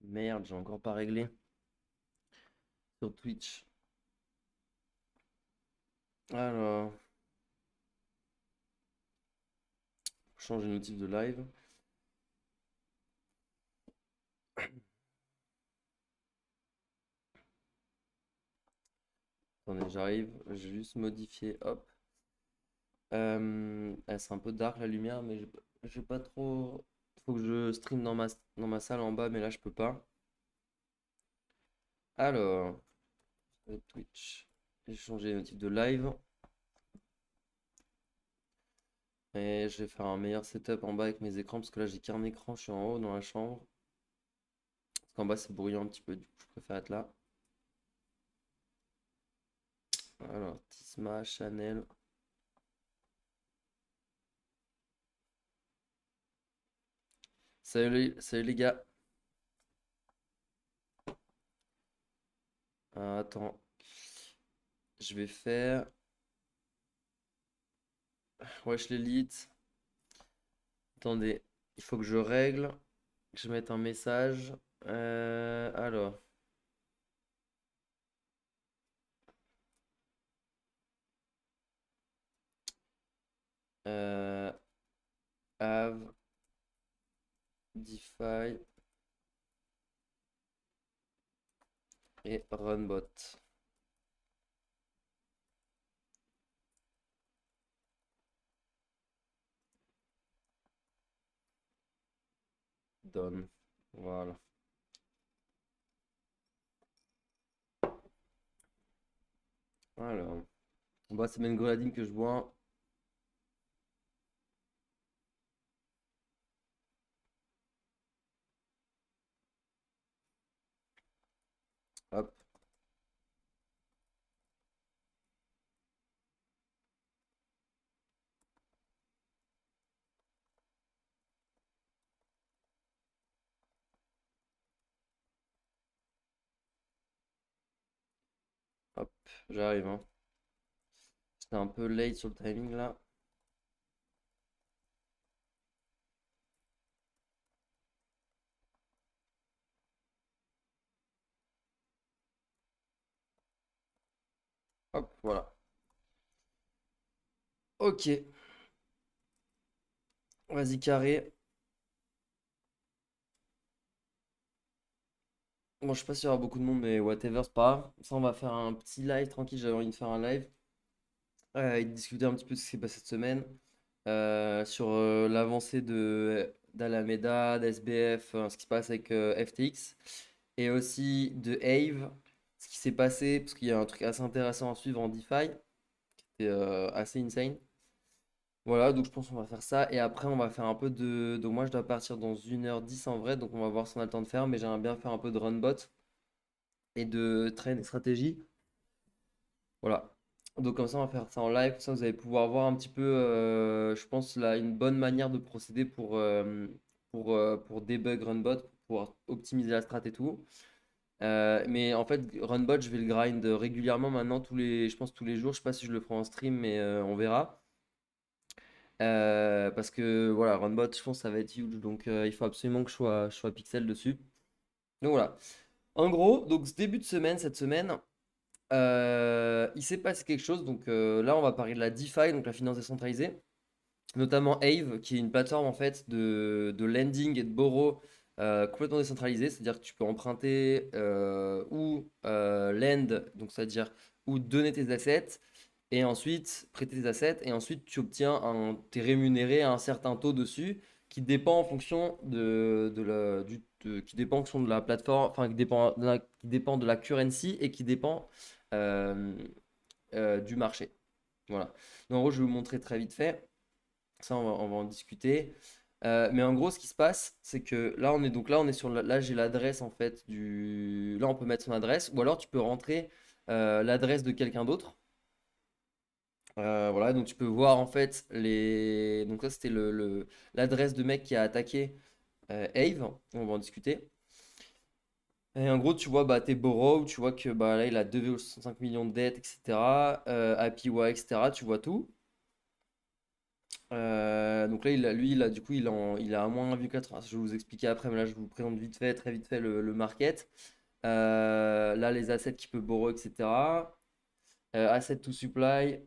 Merde, j'ai encore pas réglé sur Twitch. Alors, changer de notif de live. Attendez, j'arrive. Je vais juste modifier. Hop. C'est un peu dark la lumière, mais j'ai pas trop. Faut que je stream dans ma salle en bas, mais là je peux pas. Alors, Twitch. J'ai changé les notifs de live. Et je vais faire un meilleur setup en bas avec mes écrans, parce que là j'ai qu'un écran, je suis en haut dans la chambre. Parce qu'en bas c'est bruyant un petit peu, du coup je préfère être là. Alors, Tisma, Chanel. Salut les gars. Attends, je vais faire Wesh l'élite. Attendez, il faut que je règle, que je mette un message. Alors, euh, have DeFi et runbot. Done. Voilà. Alors, bah, c'est une grenadine que je bois. Hop, hop, j'arrive, hein. J'étais un peu late sur le timing là. Hop, voilà. Ok, vas-y carré. Bon, je sais pas s'il y aura beaucoup de monde, mais whatever, c'est pas grave. Ça, on va faire un petit live tranquille. J'avais envie de faire un live. Et de discuter un petit peu de ce qui s'est passé cette semaine. Sur l'avancée d'Alameda, d'SBF, ce qui se passe avec FTX. Et aussi de Aave, ce qui s'est passé, parce qu'il y a un truc assez intéressant à suivre en DeFi. C'est assez insane. Voilà, donc je pense qu'on va faire ça. Et après, on va faire un peu de. Donc, moi, je dois partir dans 1h10 en vrai. Donc, on va voir si on a le temps de faire. Mais j'aimerais bien faire un peu de runbot et de train stratégie. Voilà. Donc comme ça, on va faire ça en live. Comme ça, vous allez pouvoir voir un petit peu, je pense, là, une bonne manière de procéder pour debug Runbot, pour pouvoir optimiser la strat et tout. Mais en fait, Runbot, je vais le grind régulièrement maintenant, je pense tous les jours. Je sais pas si je le ferai en stream, mais on verra. Parce que voilà, Runbot, je pense que ça va être huge. Donc il faut absolument que je sois pixel dessus. Donc voilà. En gros, donc ce début de semaine, cette semaine, il s'est passé quelque chose. Donc là, on va parler de la DeFi, donc la finance décentralisée, notamment Aave, qui est une plateforme en fait de lending et de borrow complètement décentralisée. C'est-à-dire que tu peux emprunter ou lend, donc c'est-à-dire ou donner tes assets et ensuite prêter tes assets et ensuite t'es rémunéré à un certain taux dessus qui dépend en fonction qui dépend en fonction de la plateforme, enfin qui dépend de la currency et qui dépend euh, du marché. Voilà. Donc, en gros, je vais vous montrer très vite fait. Ça, on va en discuter. Mais en gros, ce qui se passe, c'est que là, on est là, j'ai l'adresse en fait Là, on peut mettre son adresse, ou alors tu peux rentrer l'adresse de quelqu'un d'autre. Voilà, donc tu peux voir en fait les. Donc, ça, c'était l'adresse de mec qui a attaqué Ave. On va en discuter. Et en gros, tu vois, bah, t'es Borrow, tu vois que bah, là, il a 2,65 millions de dettes, etc. APY, etc. Tu vois tout. Donc là, lui, du coup, il a à moins 1,80. Je vais vous expliquer après, mais là, je vous présente vite fait, très vite fait le market. Là, les assets qu'il peut borrow, etc. Asset to supply.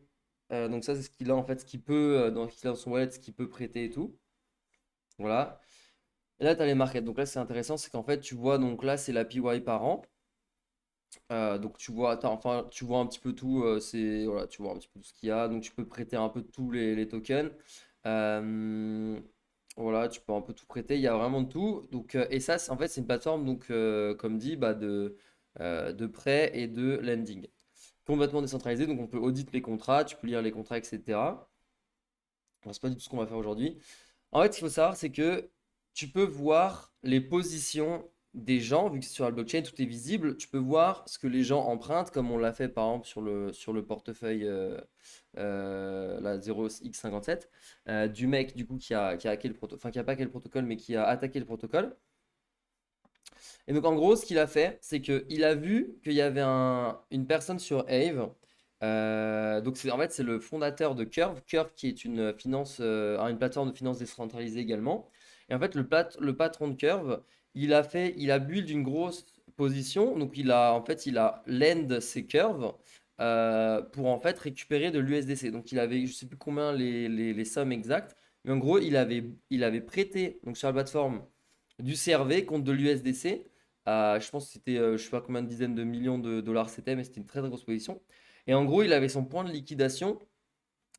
Donc ça, c'est ce qu'il a en fait, ce qu'il peut, ce qu'il a dans son wallet, ce qu'il peut prêter et tout. Voilà. Et là, tu as les markets. Donc là, c'est intéressant, c'est qu'en fait, tu vois, donc là, c'est la PY par an. Donc enfin, tu vois un petit peu tout, voilà, tu vois un petit peu tout ce qu'il y a. Donc tu peux prêter un peu tous les tokens. Euh, voilà, tu peux un peu tout prêter. Il y a vraiment de tout. Donc, et ça, en fait, c'est une plateforme, donc, comme dit, bah, de prêt et de lending. Complètement décentralisé. Donc on peut auditer les contrats, tu peux lire les contrats, etc. Bon, c'est pas du tout ce qu'on va faire aujourd'hui. En fait, ce qu'il faut savoir, c'est que tu peux voir les positions des gens, vu que c'est sur la blockchain, tout est visible. Tu peux voir ce que les gens empruntent, comme on l'a fait par exemple sur le portefeuille la 0x57 du mec du coup qui a hacké le protocole, enfin qui a pas hacké le protocole, mais qui a attaqué le protocole. Et donc en gros, ce qu'il a fait, c'est qu'il a vu qu'il y avait une personne sur Aave. Donc en fait, c'est le fondateur de Curve. Curve qui est une plateforme de finance décentralisée également. Et en fait, le patron de Curve, il a build une grosse position. Donc il a lend ses Curves pour en fait récupérer de l'USDC. Donc il avait, je sais plus combien les sommes exactes, mais en gros, il avait prêté donc sur la plateforme du CRV contre de l'USDC. Je pense que c'était, je sais pas combien de dizaines de millions de dollars c'était, mais c'était une très très grosse position. Et en gros, il avait son point de liquidation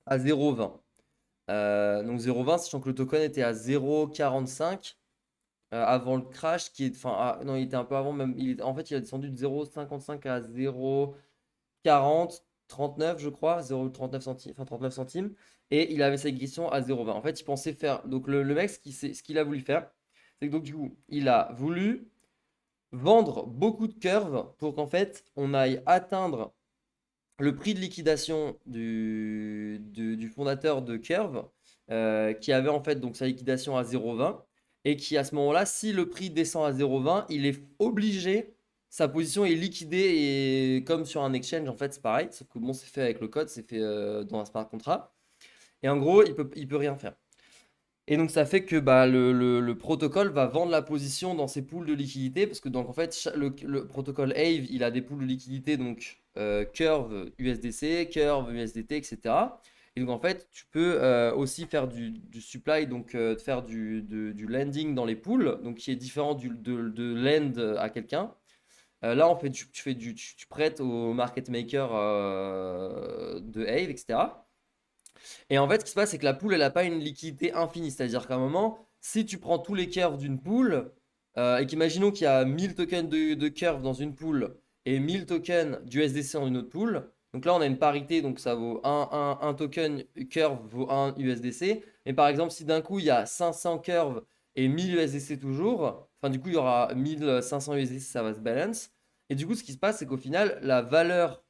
à 0,20. Donc 0,20, sachant que le token était à 0,45 avant le crash, enfin, non, il était un peu avant même. En fait, il a descendu de 0,55 à 0,40, 39, je crois, 0,39 centimes, enfin 39 centimes. Et il avait sa liquidation à 0,20. En fait, il pensait faire. Donc le mec, ce qu'il a voulu faire, c'est que donc du coup, il a voulu vendre beaucoup de curves pour qu'en fait, on aille atteindre le prix de liquidation du fondateur de Curve, qui avait en fait donc sa liquidation à 0,20 et qui à ce moment-là, si le prix descend à 0,20, il est obligé, sa position est liquidée et comme sur un exchange en fait c'est pareil, sauf que bon c'est fait avec le code, c'est fait dans un smart contract et en gros il peut rien faire. Et donc ça fait que bah, le protocole va vendre la position dans ses pools de liquidité parce que donc en fait le protocole Aave il a des pools de liquidité donc Curve USDC, Curve USDT, etc. Et cetera. Et donc en fait tu peux aussi faire du supply donc faire du lending dans les pools donc qui est différent de lend à quelqu'un. Là en fait tu prêtes au market maker de Aave, etc. Et en fait, ce qui se passe, c'est que la pool, elle n'a pas une liquidité infinie. C'est-à-dire qu'à un moment, si tu prends tous les curves d'une pool, et qu'imaginons qu'il y a 1000 tokens de curve dans une pool et 1000 tokens d'USDC dans une autre pool, donc là, on a une parité, donc ça vaut un token curve vaut 1 USDC. Mais par exemple, si d'un coup, il y a 500 curves et 1000 USDC toujours, enfin, du coup, il y aura 1500 USDC, ça va se balance. Et du coup, ce qui se passe, c'est qu'au final, la valeur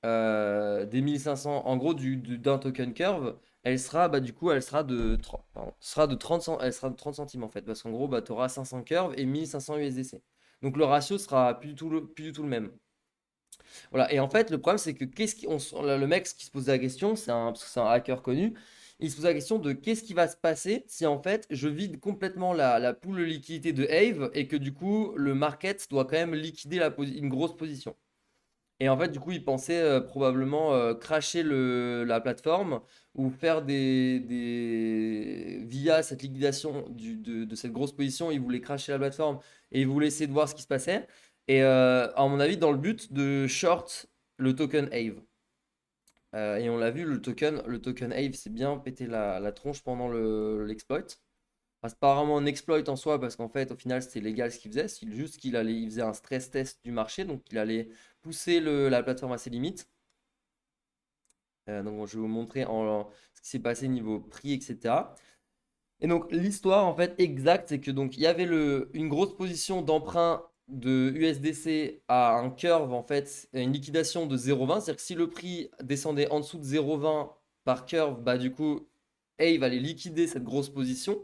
des 1500, en gros, d'un token curve, elle sera, bah, du coup, elle sera de, 30 pardon, elle sera de 30 centimes en fait, parce qu'en gros, bah, tu auras 500 curves et 1500 USDC. Donc le ratio sera plus du tout le même. Voilà, et en fait, le problème, c'est que le mec qui se pose la question, parce que c'est un hacker connu, il se pose la question de qu'est-ce qui va se passer si en fait je vide complètement la pool de liquidité de Aave et que du coup le market doit quand même liquider une grosse position. Et en fait, du coup, ils pensaient probablement crasher la plateforme ou faire via cette liquidation de cette grosse position, ils voulaient crasher la plateforme et ils voulaient essayer de voir ce qui se passait. Et à mon avis, dans le but de short le token Aave. Et on l'a vu, le token Aave s'est bien pété la tronche pendant l'exploit. Enfin, c'est pas vraiment un exploit en soi parce qu'en fait, au final, c'était légal ce qu'il faisait. C'est juste il faisait un stress test du marché, donc il allait pousser la plateforme à ses limites. Donc, je vais vous montrer ce qui s'est passé niveau prix, etc. Et donc, l'histoire en fait exacte, c'est que donc il y avait une grosse position d'emprunt de USDC à un curve en fait, une liquidation de 0,20. C'est-à-dire que si le prix descendait en dessous de 0,20 par curve, bah du coup, Aave allait liquider cette grosse position.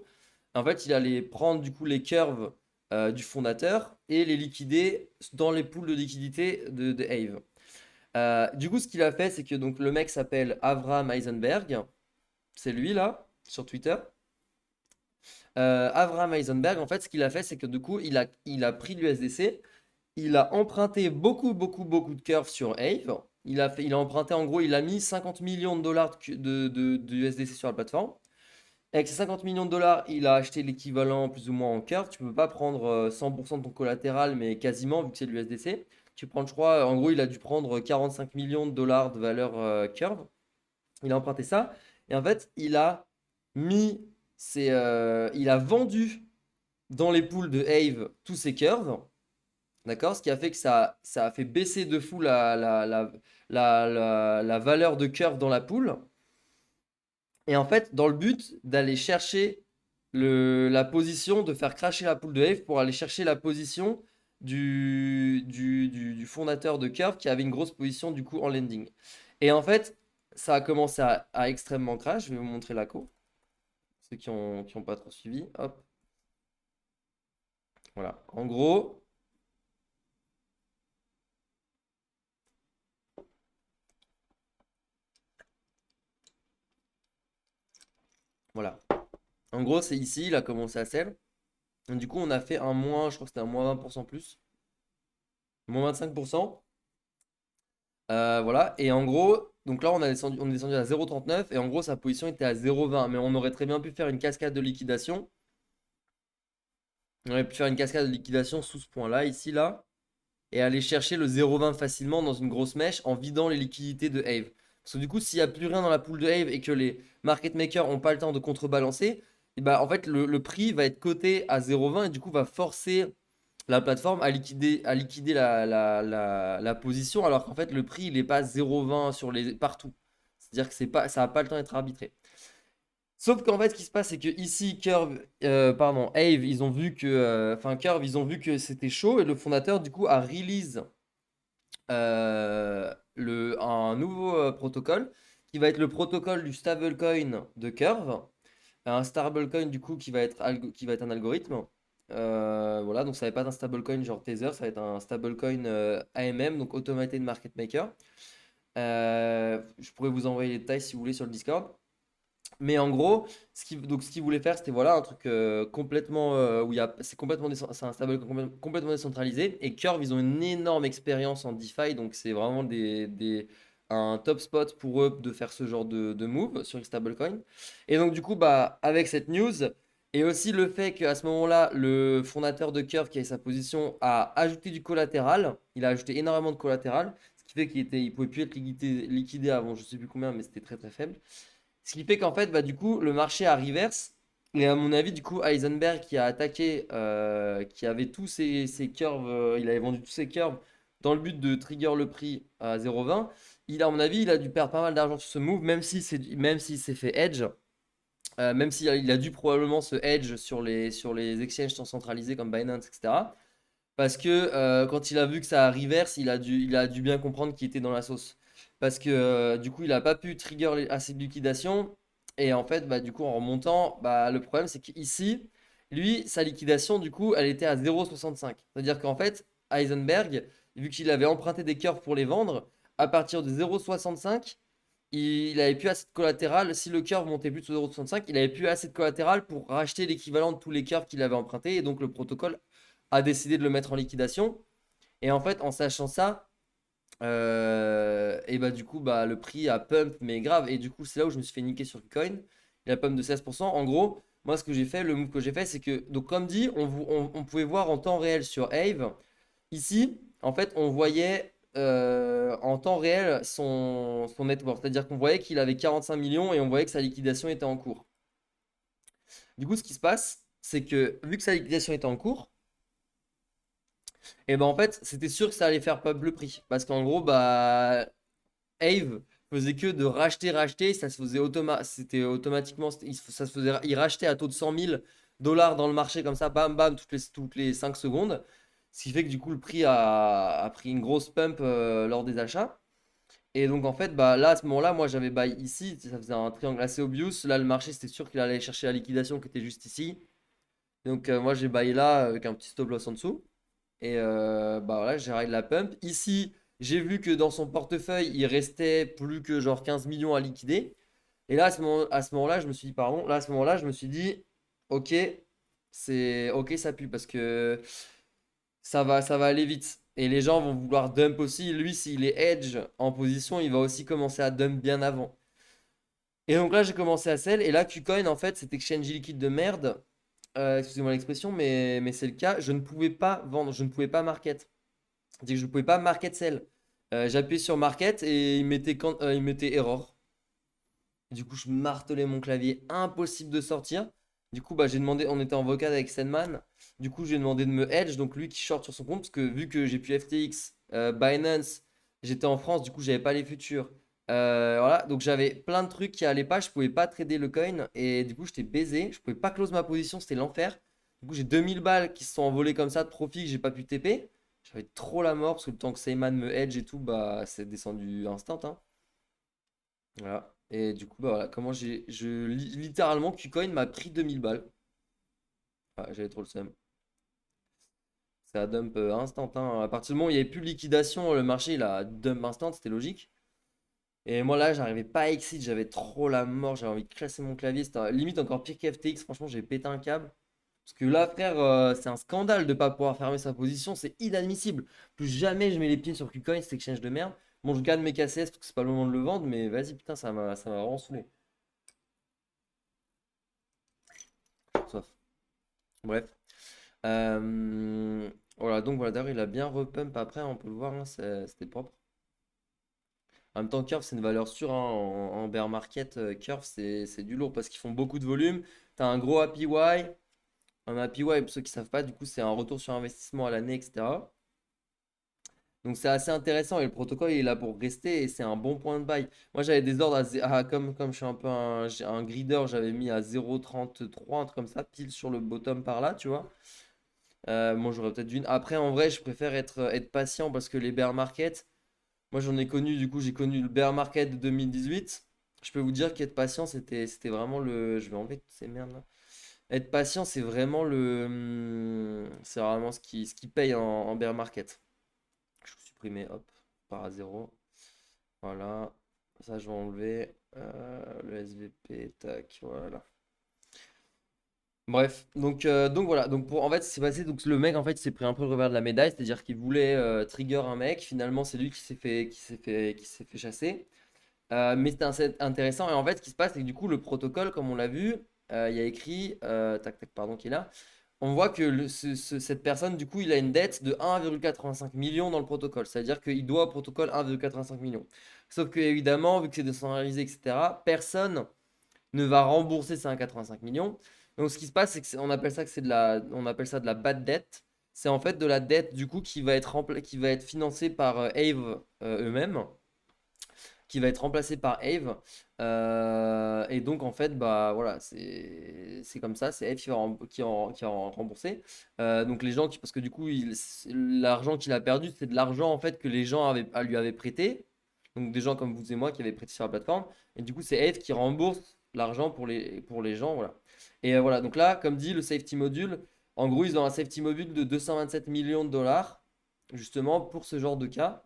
En fait, il allait prendre du coup les curves du fondateur et les liquider dans les pools de liquidité de Aave. Du coup, ce qu'il a fait, c'est que donc le mec s'appelle Avram Eisenberg, c'est lui là. sur Twitter. Avraham Eisenberg, en fait, ce qu'il a fait, c'est que du coup, il a pris l'USDC, il a emprunté beaucoup, beaucoup, beaucoup de curves sur Aave. Il a emprunté, en gros, il a mis 50 millions de dollars de USDC sur la plateforme. Avec ces 50 millions de dollars, il a acheté l'équivalent plus ou moins en curve. Tu peux pas prendre 100% de ton collatéral, mais quasiment, vu que c'est de l'USDC. Tu prends, je crois, en gros, il a dû prendre 45 millions de dollars de valeur curve. Il a emprunté ça. Et en fait, mis il a vendu dans les pools de Aave tous ses curves. D'accord? Ce qui a fait que ça a fait baisser de fou la valeur de curve dans la pool. Et en fait, dans le but d'aller chercher la position, de faire crasher la pool de Aave pour aller chercher la position du fondateur de Curve qui avait une grosse position du coup en lending. Et en fait, ça a commencé à extrêmement crash. Je vais vous montrer la co. Ceux qui ont pas trop suivi. Hop. Voilà. En gros, voilà. En gros, c'est ici, il a commencé à sell. Et du coup, on a fait un moins, je crois que c'était un moins 20% plus. Moins 25%. Voilà. Et en gros, donc là, on est descendu à 0,39 et en gros, sa position était à 0,20. Mais on aurait très bien pu faire une cascade de liquidation. On aurait pu faire une cascade de liquidation sous ce point-là, ici, là, et aller chercher le 0,20 facilement dans une grosse mèche en vidant les liquidités de Aave. Parce que du coup, s'il n'y a plus rien dans la pool de Aave et que les market makers n'ont pas le temps de contrebalancer, et bah, en fait, le prix va être coté à 0,20 et du coup, va forcer la plateforme à liquider la position, alors qu'en fait, le prix, il n'est pas 0,20 partout. C'est-à-dire que ça n'a pas le temps d'être arbitré. Sauf qu'en fait, ce qui se passe, c'est que ici, Aave, ils ont vu que, Curve, ils ont vu que c'était chaud et le fondateur, du coup, a release un nouveau protocole qui va être le protocole du stablecoin de Curve. Un stablecoin, du coup, qui va être un algorithme. Voilà, donc ça va pas être un stablecoin genre Tether, ça va être un stablecoin AMM, donc Automated Market Maker. Je pourrais vous envoyer les détails si vous voulez sur le Discord. Mais en gros, ce qu'il voulait faire, c'était voilà un truc complètement où c'est un stable complètement décentralisé. Et Curve, ils ont une énorme expérience en DeFi, donc c'est vraiment un top spot pour eux de faire ce genre de move sur les stablecoins. Et donc du coup, bah avec cette news et aussi le fait qu'à ce moment-là, le fondateur de Curve qui avait sa position a ajouté du collatéral. Il a ajouté énormément de collatéral, ce qui fait il pouvait plus être liquidé avant, je sais plus combien, mais c'était très très faible. Ce qui fait qu'en fait, bah, du coup, le marché a reverse. Et à mon avis, du coup, Heisenberg qui a attaqué, qui avait tous ses curves, il avait vendu tous ses curves dans le but de trigger le prix à 0,20. À mon avis, il a dû perdre pas mal d'argent sur ce move, même s'il s'est fait edge, même s'il a dû probablement se edge sur les exchanges non centralisés comme Binance, etc. Parce que quand il a vu que ça reverse, il a dû bien comprendre qu'il était dans la sauce. Parce que du coup, il n'a pas pu trigger assez de liquidation. Et en fait, bah, du coup, en remontant, bah, le problème, c'est qu'ici, lui, sa liquidation, du coup, elle était à 0,65. C'est-à-dire qu'en fait, Heisenberg, vu qu'il avait emprunté des curves pour les vendre, à partir de 0,65, il avait plus assez de collatéral. Si le curve montait plus de 0,65, il avait plus assez de collatéral pour racheter l'équivalent de tous les curves qu'il avait empruntés. Et donc, le protocole a décidé de le mettre en liquidation. Et en fait, en sachant ça, et bah du coup, bah, le prix a pump, mais grave. Et du coup, c'est là où je me suis fait niquer sur Bitcoin. Il a pump de 16%. En gros, moi, ce que j'ai fait, le move que j'ai fait, c'est que, donc comme dit, on pouvait voir en temps réel sur Aave. Ici, en fait, on voyait en temps réel son net worth. C'est-à-dire qu'on voyait qu'il avait 45 millions et on voyait que sa liquidation était en cours. Du coup, ce qui se passe, c'est que vu que sa liquidation était en cours, et ben en fait, c'était sûr que ça allait faire pub le prix. Parce qu'en gros, bah, Aave faisait que de racheter, racheter. Ça se faisait c'était automatiquement, ça se faisait, il rachetait à taux de 100 000 dollars dans le marché comme ça, bam, bam, toutes les 5 secondes. Ce qui fait que du coup, le prix a pris une grosse pump lors des achats. Et donc en fait, bah, là, à ce moment-là, moi j'avais buy ici, ça faisait un triangle assez obvious. Là, le marché, c'était sûr qu'il allait chercher la liquidation qui était juste ici. Donc moi, j'ai buy là avec un petit stop loss en dessous. Et bah voilà, j'ai ride la pump. Ici, j'ai vu que dans son portefeuille, il restait plus que genre 15 millions à liquider. Et là, à ce moment-là, je me suis dit, pardon, là, à ce moment-là, je me suis dit, ok, ok, ça pue parce que ça va aller vite. Et les gens vont vouloir dump aussi. Lui, s'il est edge en position, il va aussi commencer à dump bien avant. Et donc là, j'ai commencé à sell. Et là, KuCoin, en fait, cet exchange liquide de merde, excusez-moi l'expression, mais c'est le cas, je ne pouvais pas vendre, je ne pouvais pas market. C'est-à-dire que je ne pouvais pas market sell. J'appuyais sur market et il mettait error. Du coup, je martelais mon clavier, impossible de sortir. Du coup, bah, j'ai demandé, on était en vocal avec Sandman. Du coup, j'ai demandé de me hedge, donc lui qui short sur son compte, parce que vu que j'ai pu FTX, Binance, j'étais en France, du coup, j'avais pas les futurs. Voilà, donc j'avais plein de trucs qui allaient pas, je pouvais pas trader le coin, et du coup, j'étais baisé, je pouvais pas close ma position, c'était l'enfer. Du coup, j'ai 2000 balles qui se sont envolées comme ça de profit que j'ai pas pu TP. J'avais trop la mort, parce que le temps que Sandman me hedge et tout, bah, c'est descendu instant, hein. Voilà. Et du coup, bah voilà, comment littéralement, KuCoin m'a pris 2000 balles. Ah, j'avais trop le seum. C'est à dump instant, hein. À partir du moment où il n'y avait plus de liquidation, le marché il a dump instant, c'était logique. Et moi là, j'arrivais pas à exit, j'avais trop la mort, j'avais envie de classer mon clavier. C'était limite encore pire qu'FTX. Franchement, j'ai pété un câble. Parce que là, frère, c'est un scandale de pas pouvoir fermer sa position, c'est inadmissible. Plus jamais je mets les pieds sur KuCoin, cet exchange de merde. Bon, je garde mes KCS parce que c'est pas le moment de le vendre, mais vas-y, putain, ça m'a vraiment saoulé. Soif. Bref. Voilà, donc voilà, d'ailleurs, il a bien repump après, on peut le voir, hein, c'était propre. En même temps, Curve, c'est une valeur sûre, hein, en bear market. Curve, c'est du lourd parce qu'ils font beaucoup de volume. Tu as un gros APY. Un APY, pour ceux qui ne savent pas, du coup, c'est un retour sur investissement à l'année, etc. Donc c'est assez intéressant et le protocole il est là pour rester et c'est un bon point de buy. Moi j'avais des ordres comme je suis un peu un grider, j'avais mis à 0,33, un truc comme ça, pile sur le bottom par là, tu vois. Moi, j'aurais peut-être dû. Après, en vrai, je préfère être patient parce que les bear market, moi, j'en ai connu, du coup, j'ai connu le bear market de 2018. Je peux vous dire qu'être patient, c'était vraiment le. Je vais enlever toutes ces merdes là. Être patient, c'est vraiment c'est vraiment ce qui paye en bear market. Je vais supprimer, hop, par à zéro. Voilà. Ça, je vais enlever. Le SVP, tac, voilà. Bref, donc voilà, donc en fait, c'est passé, donc le mec en fait il s'est pris un peu le revers de la médaille, c'est-à-dire qu'il voulait trigger un mec, finalement c'est lui qui s'est fait chasser. Mais c'était intéressant et en fait ce qui se passe c'est que du coup le protocole comme on l'a vu, il y a écrit, tac tac pardon qui est là, on voit que cette personne du coup il a une dette de 1,85 million dans le protocole, c'est-à-dire qu'il doit au protocole 1,85 million. Sauf que évidemment vu que c'est décentralisé etc, personne ne va rembourser ces 1,85 millions. Donc ce qui se passe, c'est qu'on appelle ça que on appelle ça de la bad debt. C'est en fait de la dette du coup qui va être financée par Ave eux-mêmes, qui va être remplacée par Ave. Et donc en fait, bah voilà, c'est comme ça, c'est Ave qui va en rembourser. Donc les gens parce que du coup, l'argent qu'il a perdu, c'est de l'argent en fait que les gens lui avaient prêté. Donc des gens comme vous et moi qui avaient prêté sur la plateforme. Et du coup, c'est Ave qui rembourse l'argent pour les gens, voilà. Et voilà, donc là, comme dit, le safety module, en gros, ils ont un safety module de 227 millions de dollars, justement pour ce genre de cas.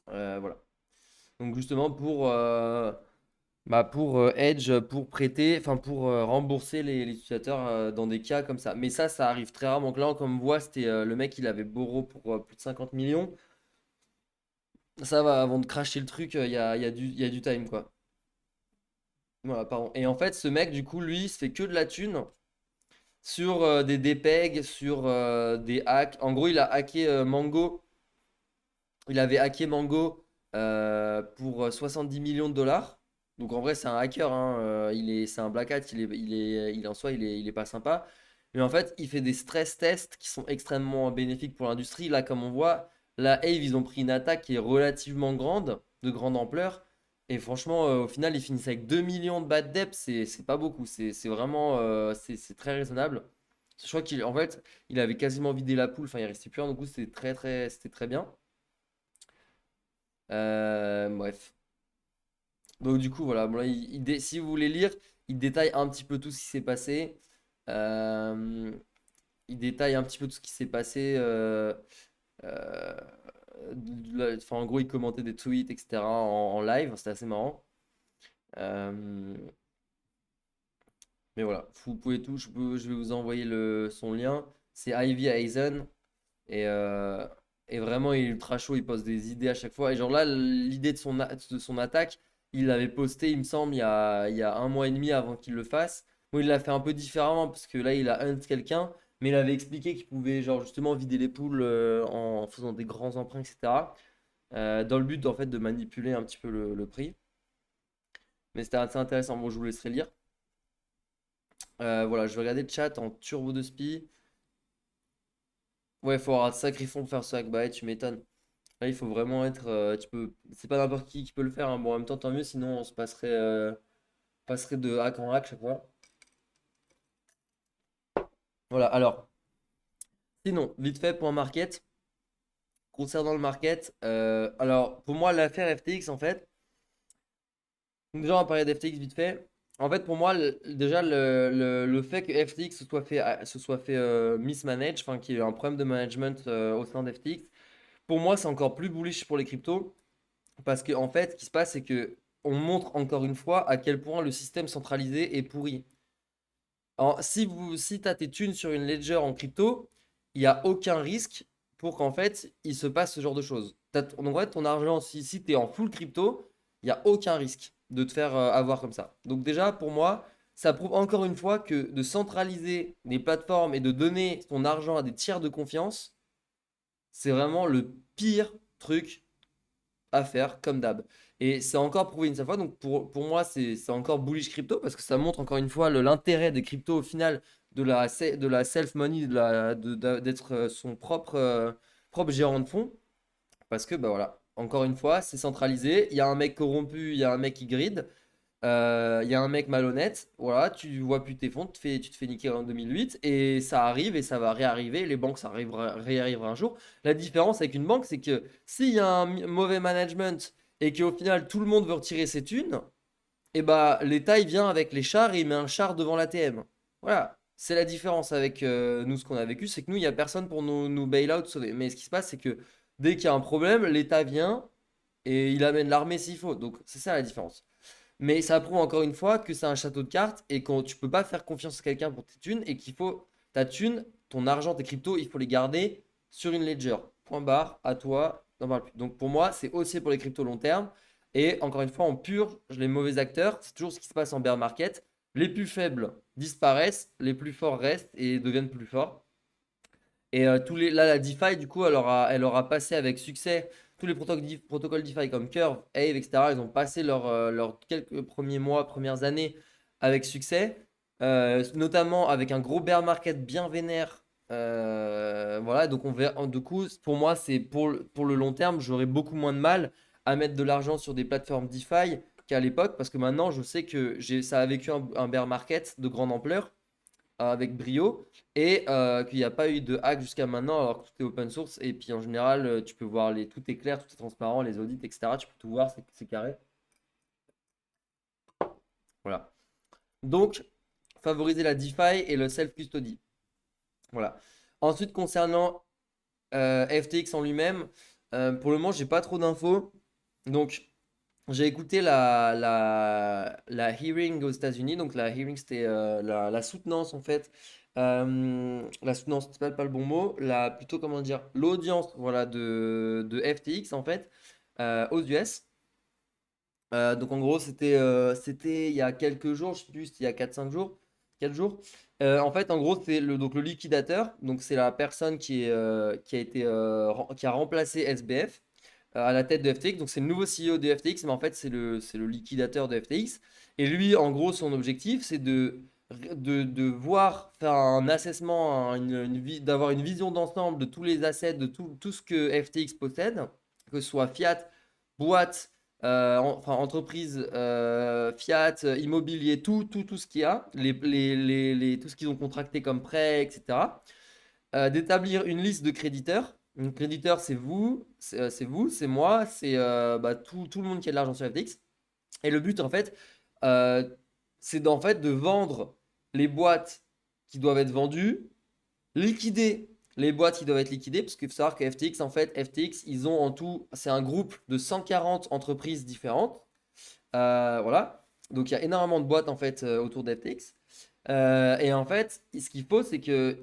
Voilà. Donc justement pour Edge, pour prêter, enfin pour rembourser les utilisateurs dans des cas comme ça. Mais ça arrive très rarement. Donc là, comme on voit, c'était le mec, il avait borrow pour plus de 50 millions. Ça va, avant de cracher le truc, il y a du time, quoi. Voilà, pardon. Et en fait, ce mec, du coup, lui, il se fait que de la thune sur des DPEG, sur des hacks. En gros, il a hacké Mango. Il avait hacké Mango pour 70 millions de dollars. Donc en vrai, c'est un hacker, hein, c'est un black hat. En soi, il est pas sympa. Mais en fait, il fait des stress tests qui sont extrêmement bénéfiques pour l'industrie. Là, comme on voit, la Ave, ils ont pris une attaque qui est relativement grande, de grande ampleur. Et franchement, au final, ils finissent avec 2 millions de bad debt. C'est pas beaucoup. C'est vraiment, c'est très raisonnable. Je crois en fait, il avait quasiment vidé la poule. Enfin, il restait plus un. Du coup, c'était très bien. Bref. Donc du coup, voilà. Bon, là, si vous voulez lire, il détaille un petit peu tout ce qui s'est passé. Euh, il détaille un petit peu tout ce qui s'est passé. Euh, enfin, en gros, il commentait des tweets, etc. en live. C'était assez marrant. Euh, mais voilà, vous pouvez tout, je vais vous envoyer son lien. C'est Ivy Eisen. Et vraiment, il est ultra chaud, il pose des idées à chaque fois. Et genre là, l'idée de son attaque, il l'avait posté, il me semble, il y a un mois et demi avant qu'il le fasse. Bon, il l'a fait un peu différemment parce que là, il a hunt quelqu'un, mais il avait expliqué qu'il pouvait genre justement vider les poules en faisant des grands emprunts, etc. Dans le but en fait de manipuler un petit peu le prix. Mais c'était assez intéressant. Bon, je vous laisserai lire. Voilà, je vais regarder le chat en turbo de spi. Ouais, faut avoir un sacré fond pour faire ce hack. Bah ouais, tu m'étonnes. Là, il faut vraiment être. C'est pas n'importe qui peut le faire, hein. Bon, en même temps, tant mieux, sinon on se passerait de hack en hack chaque fois. Voilà, alors, sinon, vite fait, point market. Concernant le market, alors, pour moi, l'affaire FTX, en fait, donc déjà, on va parler d'FTX vite fait. En fait, pour moi, déjà, le fait que FTX se soit fait mismanage, enfin, qu'il y ait eu un problème de management au sein d'FTX, pour moi, c'est encore plus bullish pour les cryptos. Parce que en fait, ce qui se passe, c'est que on montre encore une fois à quel point le système centralisé est pourri. Si tu as tes thunes sur une ledger en crypto, il n'y a aucun risque pour qu'en fait, il se passe ce genre de choses. Donc en fait, ton argent, si tu es en full crypto, il n'y a aucun risque de te faire avoir comme ça. Donc déjà, pour moi, ça prouve encore une fois que de centraliser les plateformes et de donner ton argent à des tiers de confiance, c'est vraiment le pire truc à faire, comme d'hab. Et c'est encore prouvé une seule fois. Donc pour moi, c'est encore bullish crypto parce que ça montre encore une fois l'intérêt des cryptos au final de la self-money, d'être son propre gérant de fonds. Parce que, bah voilà, encore une fois, c'est centralisé. Il y a un mec corrompu, il y a un mec qui gride. Il y a un mec malhonnête, voilà, tu vois plus tes fonds, tu te fais niquer en 2008, et ça arrive et ça va réarriver. Les banques, ça réarrivera un jour. La différence avec une banque, c'est que s'il y a un mauvais management et qu'au final tout le monde veut retirer ses thunes, et bah l'État il vient avec les chars et il met un char devant l'ATM. Voilà, c'est la différence avec nous, ce qu'on a vécu, c'est que nous, il n'y a personne pour nous bail-out sauver. Mais ce qui se passe, c'est que dès qu'il y a un problème, l'État vient et il amène l'armée s'il faut. Donc c'est ça la différence. Mais ça prouve encore une fois que c'est un château de cartes et quand tu peux pas faire confiance à quelqu'un pour tes thunes et qu'il faut ta thune, ton argent, tes cryptos, il faut les garder sur une ledger. Point barre, à toi, n'en parle plus. Donc pour moi, c'est aussi pour les cryptos long terme. Et encore une fois, on purge les mauvais acteurs. C'est toujours ce qui se passe en bear market. Les plus faibles disparaissent, les plus forts restent et deviennent plus forts. Et là, la DeFi, du coup, elle aura passé avec succès tous les protocoles DeFi comme Curve, Aave, etc. Ils ont passé leurs quelques premiers mois, premières années avec succès, notamment avec un gros bear market bien vénère. Voilà, donc on verra. Du coup, pour moi, c'est pour le long terme, j'aurais beaucoup moins de mal à mettre de l'argent sur des plateformes DeFi qu'à l'époque, parce que maintenant, je sais que ça a vécu un bear market de grande ampleur avec brio et qu'il n'y a pas eu de hack jusqu'à maintenant alors que tout est open source et puis en général tu peux voir tout est clair, tout est transparent, les audits, etc. Tu peux tout voir, c'est carré. Voilà. Donc, favoriser la DeFi et le self-custody. Voilà. Ensuite, concernant FTX en lui-même, pour le moment, j'ai pas trop d'infos. Donc, j'ai écouté la hearing aux États-Unis. Donc, la hearing, c'était la soutenance, en fait. La soutenance, c'est pas le bon mot. Plutôt, comment dire, l'audience voilà, de FTX, en fait, aux US. Donc, en gros, c'était il y a quelques jours, je sais plus, c'était il y a 4 5 jours, 4 jours. En fait, en gros, c'est donc le liquidateur. Donc, c'est la personne qui a remplacé SBF à la tête de FTX. Donc c'est le nouveau CEO de FTX, mais en fait c'est le liquidateur de FTX. Et lui, en gros, son objectif, c'est de voir, faire un assessment, d'avoir une vision d'ensemble de tous les assets, de tout ce que FTX possède, que ce soit fiat, boîte, enfin entreprise, fiat, immobilier, tout ce qu'il y a, tout ce qu'ils ont contracté comme prêt, etc. D'établir une liste de créditeurs. Un créditeur, c'est moi, c'est bah, tout le monde qui a de l'argent sur FTX. Et le but, en fait, euh, c'est de vendre les boîtes qui doivent être vendues, liquider les boîtes qui doivent être liquidées, parce qu'il faut savoir que FTX, en fait, FTX, ils ont en tout, c'est un groupe de 140 entreprises différentes. Voilà. Donc il y a énormément de boîtes en fait autour d'FTX. Et en fait, ce qu'il faut, c'est que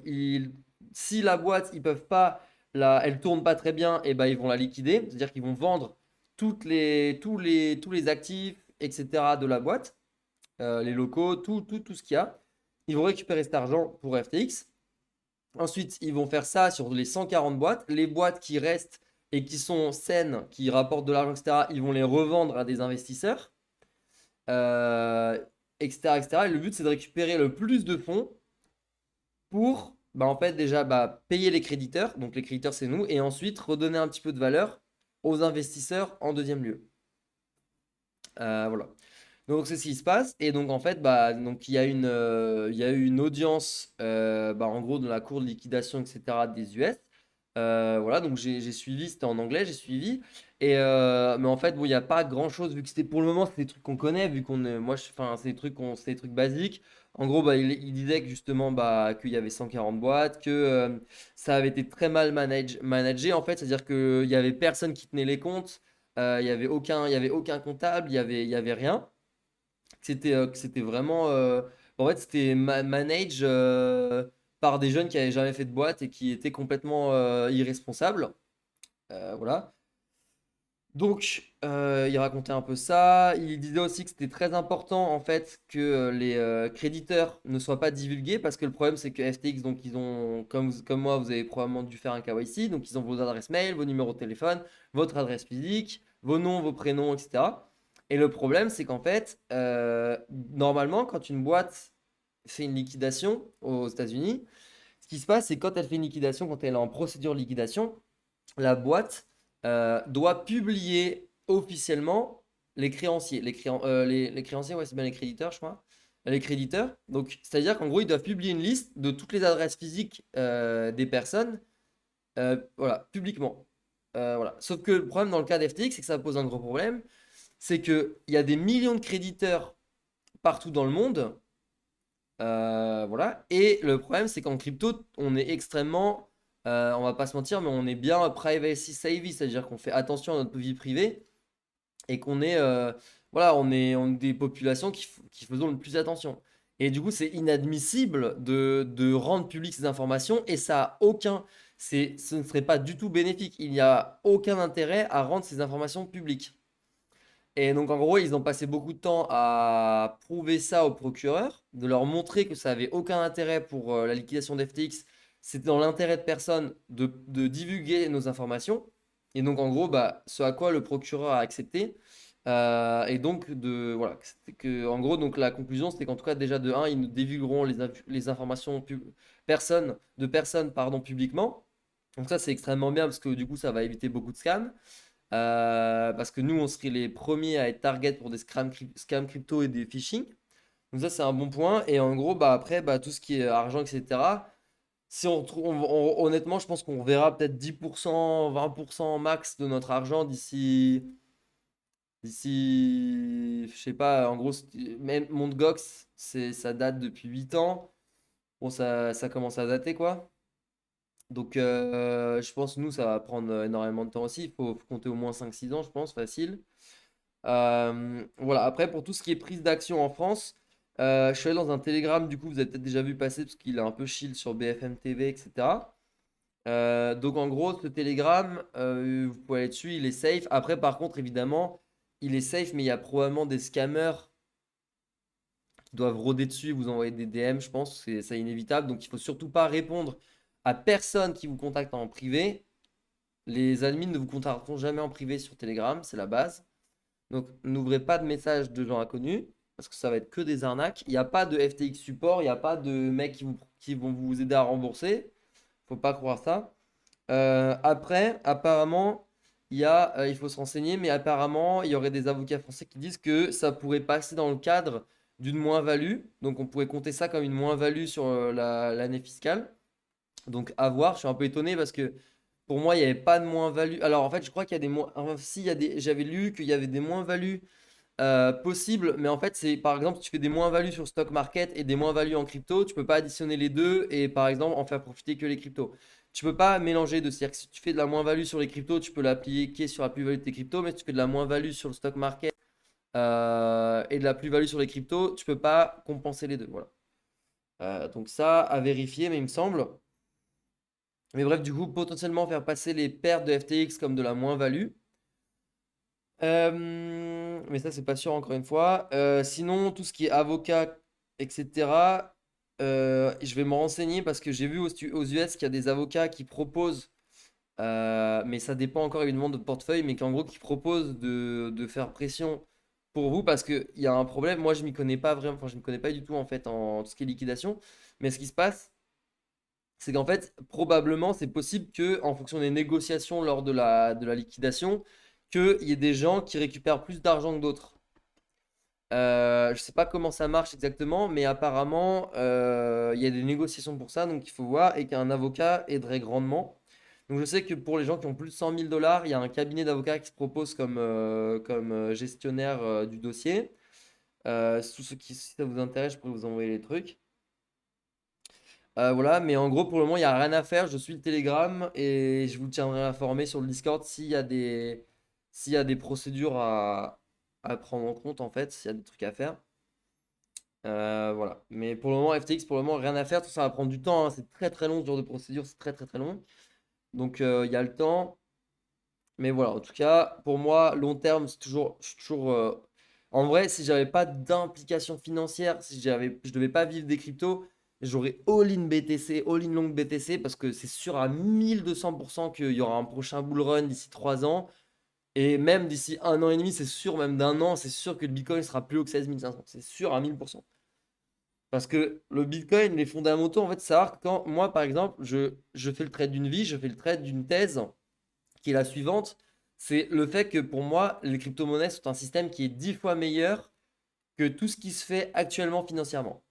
si la boîte, ils peuvent pas, elle tourne pas très bien, et ben ils vont la liquider. C'est-à-dire qu'ils vont vendre tous les actifs, etc. de la boîte, les locaux, tout ce qu'il y a. Ils vont récupérer cet argent pour FTX. Ensuite, ils vont faire ça sur les 140 boîtes. Les boîtes qui restent et qui sont saines, qui rapportent de l'argent, etc., ils vont les revendre à des investisseurs, euh, etc., etc. Et le but, c'est de récupérer le plus de fonds pour, bah, en fait, déjà bah, payer les créditeurs. Donc, les créditeurs, c'est nous. Et ensuite, redonner un petit peu de valeur aux investisseurs en deuxième lieu. Voilà. Donc c'est ce qui se passe et donc en fait bah donc il y a eu une audience bah, en gros de la cour de liquidation etc des US. Voilà donc j'ai suivi, c'était en anglais, j'ai suivi et mais en fait bon il n'y a pas grand chose vu que c'était pour le moment c'est des trucs qu'on connaît vu qu'on est moi enfin c'est des trucs basiques. En gros bah il disait que justement bah qu'il y avait 140 boîtes que ça avait été très mal managé en fait, c'est-à-dire que il y avait personne qui tenait les comptes. Il y avait aucun comptable, il y avait rien que c'était vraiment en fait c'était manage par des jeunes qui avaient jamais fait de boîte et qui étaient complètement irresponsables. Voilà. Donc il racontait un peu ça. Il disait aussi que c'était très important en fait que les créditeurs ne soient pas divulgués parce que le problème c'est que FTX donc ils ont comme moi vous avez probablement dû faire un KYC donc ils ont vos adresses mail, vos numéros de téléphone, votre adresse physique, vos noms, vos prénoms, etc. Et le problème c'est qu'en fait normalement quand une boîte fait une liquidation aux États-Unis, ce qui se passe c'est quand elle fait une liquidation, quand elle est en procédure de liquidation, la boîte doit publier officiellement les créanciers. Les créanciers, ouais, c'est bien les créditeurs, je crois. Les créditeurs. Donc, c'est-à-dire qu'en gros, ils doivent publier une liste de toutes les adresses physiques des personnes, voilà, publiquement. Voilà. Sauf que le problème dans le cas d'FTX, c'est que ça pose un gros problème. C'est qu'il y a des millions de créditeurs partout dans le monde. Voilà. Et le problème, c'est qu'en crypto, on est extrêmement, on va pas se mentir, mais on est bien privacy savvy, c'est-à-dire qu'on fait attention à notre vie privée et qu'on est, voilà, on est des populations qui faisons le plus attention. Et du coup, c'est inadmissible de rendre publiques ces informations et ça a aucun, ce ne serait pas du tout bénéfique. Il n'y a aucun intérêt à rendre ces informations publiques. Et donc, en gros, ils ont passé beaucoup de temps à prouver ça au procureur, de leur montrer que ça avait aucun intérêt pour la liquidation d'FTX. C'était dans l'intérêt de personne de divulguer nos informations. Et donc, en gros, bah, ce à quoi le procureur a accepté. Et donc, voilà, en gros, donc, la conclusion, c'était qu'en tout cas, déjà, de un, ils nous divulgueront les informations de personnes pardon, publiquement. Donc, ça, c'est extrêmement bien parce que du coup, ça va éviter beaucoup de scams. Parce que nous, on serait les premiers à être target pour des scams crypto et des phishing. Donc ça, c'est un bon point. Et en gros, bah, après, bah, tout ce qui est argent, etc. Si on trouve, honnêtement, je pense qu'on verra peut-être 10%, 20% max de notre argent je sais pas, en gros, même Mt. Gox, ça date depuis 8 ans. Bon, ça commence à dater, quoi. Donc, je pense, nous, ça va prendre énormément de temps aussi. Faut compter au moins 5 6 ans, je pense, facile. Voilà, après, pour tout ce qui est prise d'action en France, je suis allé dans un Telegram, du coup, vous avez peut-être déjà vu passer parce qu'il est un peu chill sur BFM TV, etc. Donc, en gros, ce Telegram, vous pouvez aller dessus, il est safe. Après, par contre, évidemment, il est safe, mais il y a probablement des scammers qui doivent rôder dessus et vous envoyer des DM, je pense, c'est inévitable. Donc, il faut surtout pas répondre à personne qui vous contacte en privé. Les admins ne vous contacteront jamais en privé sur Telegram, c'est la base. Donc, n'ouvrez pas de messages de gens inconnus parce que ça va être que des arnaques. Il n'y a pas de FTX support, il n'y a pas de mecs qui vont vous aider à rembourser. Faut pas croire ça. Après, apparemment, il faut se renseigner, mais apparemment, il y aurait des avocats français qui disent que ça pourrait passer dans le cadre d'une moins-value. Donc, on pourrait compter ça comme une moins-value sur l'année fiscale. Donc, à voir. Je suis un peu étonné parce que pour moi, il n'y avait pas de moins-value. Alors, en fait, je crois qu'il y a des moins. Enfin, si, j'avais lu qu'il y avait des moins-values possibles, mais en fait, c'est par exemple, si tu fais des moins-values sur stock market et des moins-values en crypto, tu peux pas additionner les deux et par exemple en faire profiter que les cryptos. Tu peux pas mélanger deux. C'est-à-dire que si tu fais de la moins-value sur les cryptos, tu peux l'appliquer sur la plus-value de tes cryptos, mais si tu fais de la moins-value sur le stock market et de la plus-value sur les cryptos, tu peux pas compenser les deux. Voilà. Donc ça, à vérifier, mais il me semble. Mais bref, du coup, potentiellement faire passer les pertes de FTX comme de la moins-value. Mais ça, c'est pas sûr, encore une fois. Sinon, tout ce qui est avocat, etc., je vais me renseigner parce que j'ai vu aux US qu'il y a des avocats qui proposent, mais ça dépend encore évidemment de portefeuille, mais qu'en gros, qui proposent de faire pression pour vous parce qu'il y a un problème. Moi, je m'y connais pas vraiment, enfin, je ne m'y connais pas du tout en fait en tout ce qui est liquidation. Mais ce qui se passe, c'est qu'en fait, probablement, c'est possible que, en fonction des négociations lors de la liquidation, qu'il y ait des gens qui récupèrent plus d'argent que d'autres. Je sais pas comment ça marche exactement, mais apparemment, il y a des négociations pour ça, donc il faut voir, et qu'un avocat aiderait grandement. Donc je sais que pour les gens qui ont plus de 100 000 dollars, il y a un cabinet d'avocats qui se propose comme gestionnaire du dossier. Tous ceux qui, si ça vous intéresse, je pourrais vous envoyer les trucs. Voilà, mais en gros, pour le moment, il n'y a rien à faire. Je suis le Telegram et je vous tiendrai informé sur le Discord s'il y a des procédures à prendre en compte, en fait, s'il y a des trucs à faire. Voilà. Mais pour le moment, FTX, pour le moment, rien à faire. Tout ça va prendre du temps, hein. C'est très très long ce genre de procédure, c'est très très très long. Donc il y a le temps. Mais voilà, en tout cas, pour moi, long terme, je suis toujours. En vrai, si j'avais pas d'implication financière, si je devais pas vivre des cryptos, j'aurais all-in BTC, all-in long BTC, parce que c'est sûr à 1200% qu'il y aura un prochain bull run d'ici 3 ans. Et même d'ici un an et demi, c'est sûr, même d'un an, c'est sûr que le Bitcoin sera plus haut que 16 500. C'est sûr à 1000%. Parce que le Bitcoin, les fondamentaux, en fait, c'est savoir que quand moi, par exemple, je fais le trade d'une vie, je fais le trade d'une thèse qui est la suivante, c'est le fait que pour moi, les crypto-monnaies sont un système qui est 10 fois meilleur que tout ce qui se fait actuellement financièrement.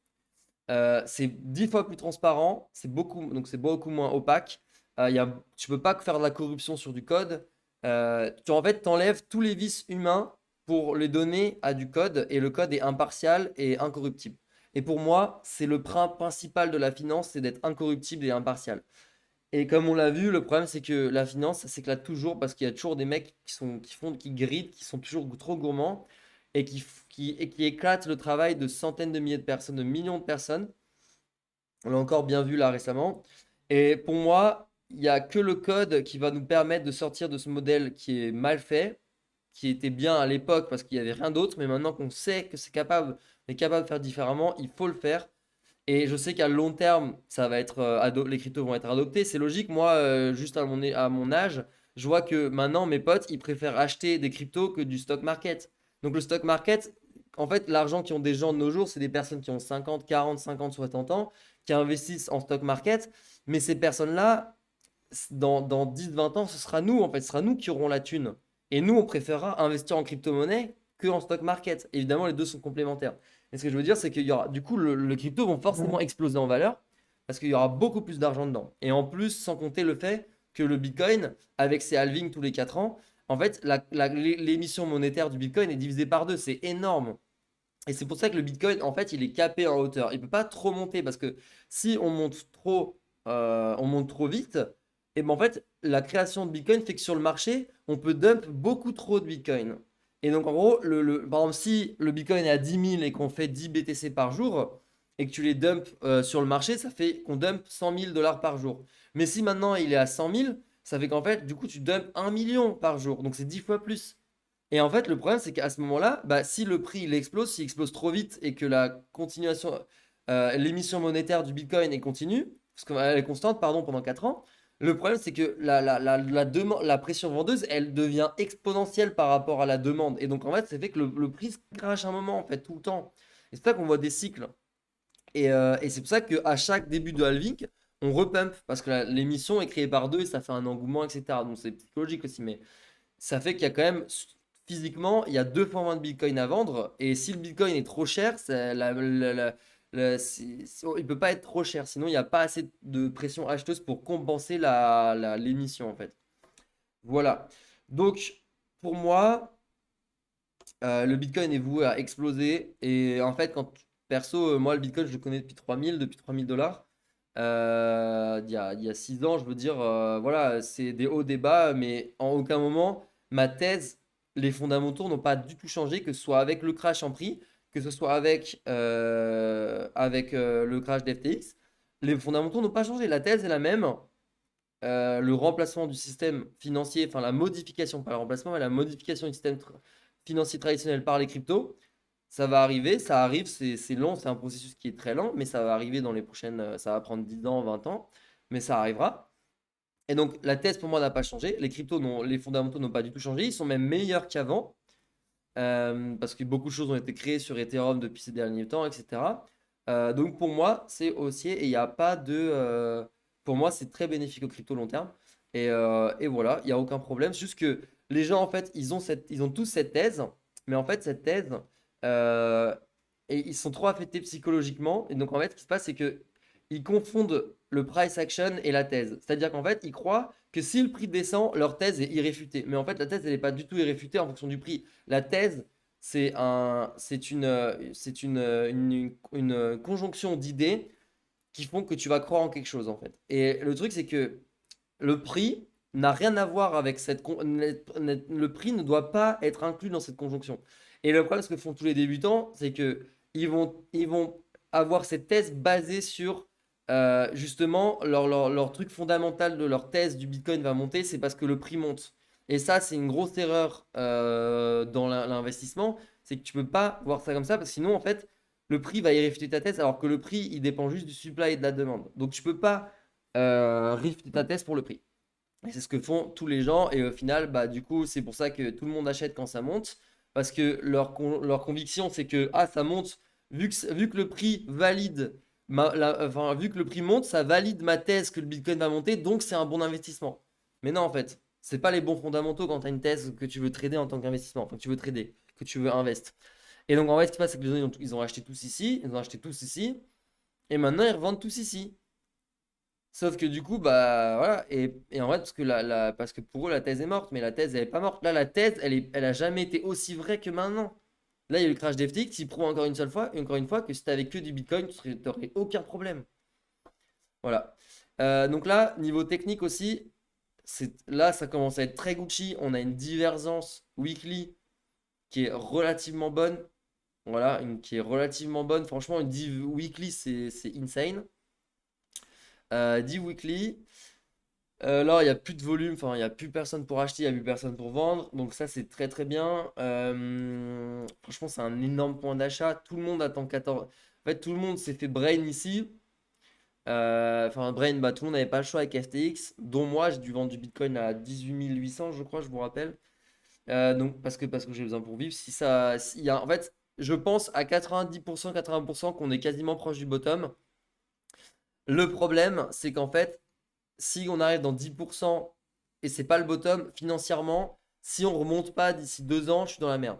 C'est 10 fois plus transparent, donc c'est beaucoup moins opaque. Tu peux pas faire de la corruption sur du code. En fait, tu enlèves tous les vices humains pour les donner à du code et le code est impartial et incorruptible. Et pour moi, c'est le principal de la finance, c'est d'être incorruptible et impartial. Et comme on l'a vu, le problème c'est que la finance, ça s'éclate toujours parce qu'il y a toujours des mecs qui grident, qui sont toujours trop gourmands et qui éclatent le travail de centaines de milliers de personnes, de millions de personnes. On l'a encore bien vu là récemment. Et pour moi, il n'y a que le code qui va nous permettre de sortir de ce modèle qui est mal fait, qui était bien à l'époque parce qu'il n'y avait rien d'autre, mais maintenant qu'on sait que on est capable de faire différemment, il faut le faire. Et je sais qu'à long terme, ça va être, les cryptos vont être adoptés. C'est logique. Moi, juste à mon âge, je vois que maintenant, mes potes, ils préfèrent acheter des cryptos que du stock market. Donc, le stock market, en fait, l'argent qui ont des gens de nos jours, c'est des personnes qui ont 50, 40, 50, 60 ans, qui investissent en stock market. Mais ces personnes-là, dans 10, 20 ans, ce sera nous, en fait. Ce sera nous qui aurons la thune. Et nous, on préférera investir en crypto-monnaie que en stock market. Évidemment, les deux sont complémentaires. Et ce que je veux dire, c'est qu'il y aura, du coup, les cryptos vont forcément exploser en valeur parce qu'il y aura beaucoup plus d'argent dedans. Et en plus, sans compter le fait que le Bitcoin, avec ses halvings tous les 4 ans, en fait, l'émission monétaire du Bitcoin est divisée par deux. C'est énorme. Et c'est pour ça que le Bitcoin, en fait, il est capé en hauteur. Il ne peut pas trop monter parce que si on monte trop vite, et ben en fait, la création de Bitcoin fait que sur le marché, on peut dump beaucoup trop de Bitcoin. Et donc, en gros, par exemple, si le Bitcoin est à 10 000 et qu'on fait 10 BTC par jour, et que tu les dumps sur le marché, ça fait qu'on dump 100 000 dollars par jour. Mais si maintenant il est à 100 000, ça fait qu'en fait, du coup, tu dumps 1 million par jour. Donc, c'est 10 fois plus. Et en fait, le problème, c'est qu'à ce moment-là, bah, si le prix il explose, s'il explose trop vite et que l'émission monétaire du Bitcoin est continue, parce qu'elle est constante, pardon, pendant 4 ans, le problème, c'est que la pression vendeuse, elle devient exponentielle par rapport à la demande. Et donc, en fait, ça fait que le prix se crache un moment, en fait, tout le temps. Et c'est ça qu'on voit des cycles. Et c'est pour ça qu'à chaque début de halving, on repump, parce que l'émission est créée par deux et ça fait un engouement, etc. Donc, c'est psychologique aussi, mais ça fait qu'il y a quand même, physiquement, il y a deux fois moins de Bitcoin à vendre. Et si le Bitcoin est trop cher, il peut pas être trop cher. Sinon, il n'y a pas assez de pression acheteuse pour compenser l'émission, en fait. Voilà. Donc, pour moi, le Bitcoin est voué à exploser. Et en fait, perso, moi, le Bitcoin, je le connais depuis 3000 dollars. Il y a 6 ans, je veux dire, voilà, c'est des hauts, des bas, mais en aucun moment, ma thèse les fondamentaux n'ont pas du tout changé, que ce soit avec le crash en prix, que ce soit avec le crash d'FTX. Les fondamentaux n'ont pas changé. La thèse est la même. Le remplacement du système financier, enfin la modification, pas le remplacement, mais la modification du système financier traditionnel par les cryptos, ça va arriver, ça arrive, c'est long, c'est un processus qui est très lent, mais ça va arriver dans les prochaines, ça va prendre 10 ans, 20 ans, mais ça arrivera. Et donc la thèse pour moi n'a pas changé, les cryptos, les fondamentaux n'ont pas du tout changé, ils sont même meilleurs qu'avant, parce que beaucoup de choses ont été créées sur Ethereum depuis ces derniers temps, etc. Donc pour moi, c'est haussier et il n'y a pas de... pour moi, c'est très bénéfique au crypto long terme. Et voilà, il n'y a aucun problème. C'est juste que les gens, en fait, ils ont tous cette thèse, mais en fait, cette thèse, euh, et ils sont trop affectés psychologiquement. Et donc, en fait, ce qui se passe, c'est que ils confondent le price action et la thèse. C'est-à-dire qu'en fait, ils croient que si le prix descend, leur thèse est irréfutée. Mais en fait, la thèse, elle n'est pas du tout irréfutée en fonction du prix. La thèse, c'est une conjonction d'idées qui font que tu vas croire en quelque chose, en fait. Et le truc, c'est que le prix n'a rien à voir avec le prix ne doit pas être inclus dans cette conjonction. Et le problème, ce que font tous les débutants, c'est que ils vont avoir cette thèse basée sur justement leur truc fondamental de leur thèse du Bitcoin va monter, c'est parce que le prix monte. Et ça, c'est une grosse erreur dans l'investissement, c'est que tu peux pas voir ça comme ça, parce que sinon, en fait, le prix va y réfuter ta thèse, alors que le prix, il dépend juste du supply et de la demande. Donc, tu peux pas réfuter ta thèse pour le prix. Et c'est ce que font tous les gens. Et au final, bah, du coup, c'est pour ça que tout le monde achète quand ça monte. Parce que leur conviction, c'est que ah, ça monte, vu que le prix valide, enfin, vu que le prix monte, ça valide ma thèse que le Bitcoin va monter, donc c'est un bon investissement. Mais non, en fait, c'est pas les bons fondamentaux quand tu as une thèse que tu veux trader en tant qu'investissement, enfin, que tu veux trader, que tu veux investir. Et donc, en fait, ce qui se passe, c'est que les gens, ils ont acheté tous ici, ils ont acheté tous ici, et maintenant, ils revendent tous ici. Sauf que du coup, bah voilà, et en fait, parce que pour eux, la thèse est morte, mais la thèse, elle est pas morte. Là, la thèse, elle a jamais été aussi vraie que maintenant. Là, il y a eu le crash d'FTX, il prouve encore une fois, que si t'avais que du Bitcoin, tu n'aurais aucun problème. Voilà. Donc là, niveau technique aussi, là, ça commence à être très Gucci. On a une divergence weekly qui est relativement bonne. Voilà, qui est relativement bonne. Franchement, une div weekly, c'est insane. Div weekly. Là, il n'y a plus de volume, enfin, il n'y a plus personne pour acheter, il n'y a plus personne pour vendre. Donc ça, c'est très très bien. Franchement, c'est un énorme point d'achat. Tout le monde attend 14. En fait, tout le monde s'est fait brain ici. Enfin, brain, bah, tout le monde n'avait pas le choix avec FTX, dont moi, j'ai dû vendre du Bitcoin à 18 800, je crois, je vous rappelle. Donc, parce que j'ai besoin pour vivre. Si ça, en fait, je pense à 90%, 80% qu'on est quasiment proche du bottom. Le problème, c'est qu'en fait, si on arrive dans 10% et c'est pas le bottom financièrement, si on remonte pas d'ici 2 ans, je suis dans la merde.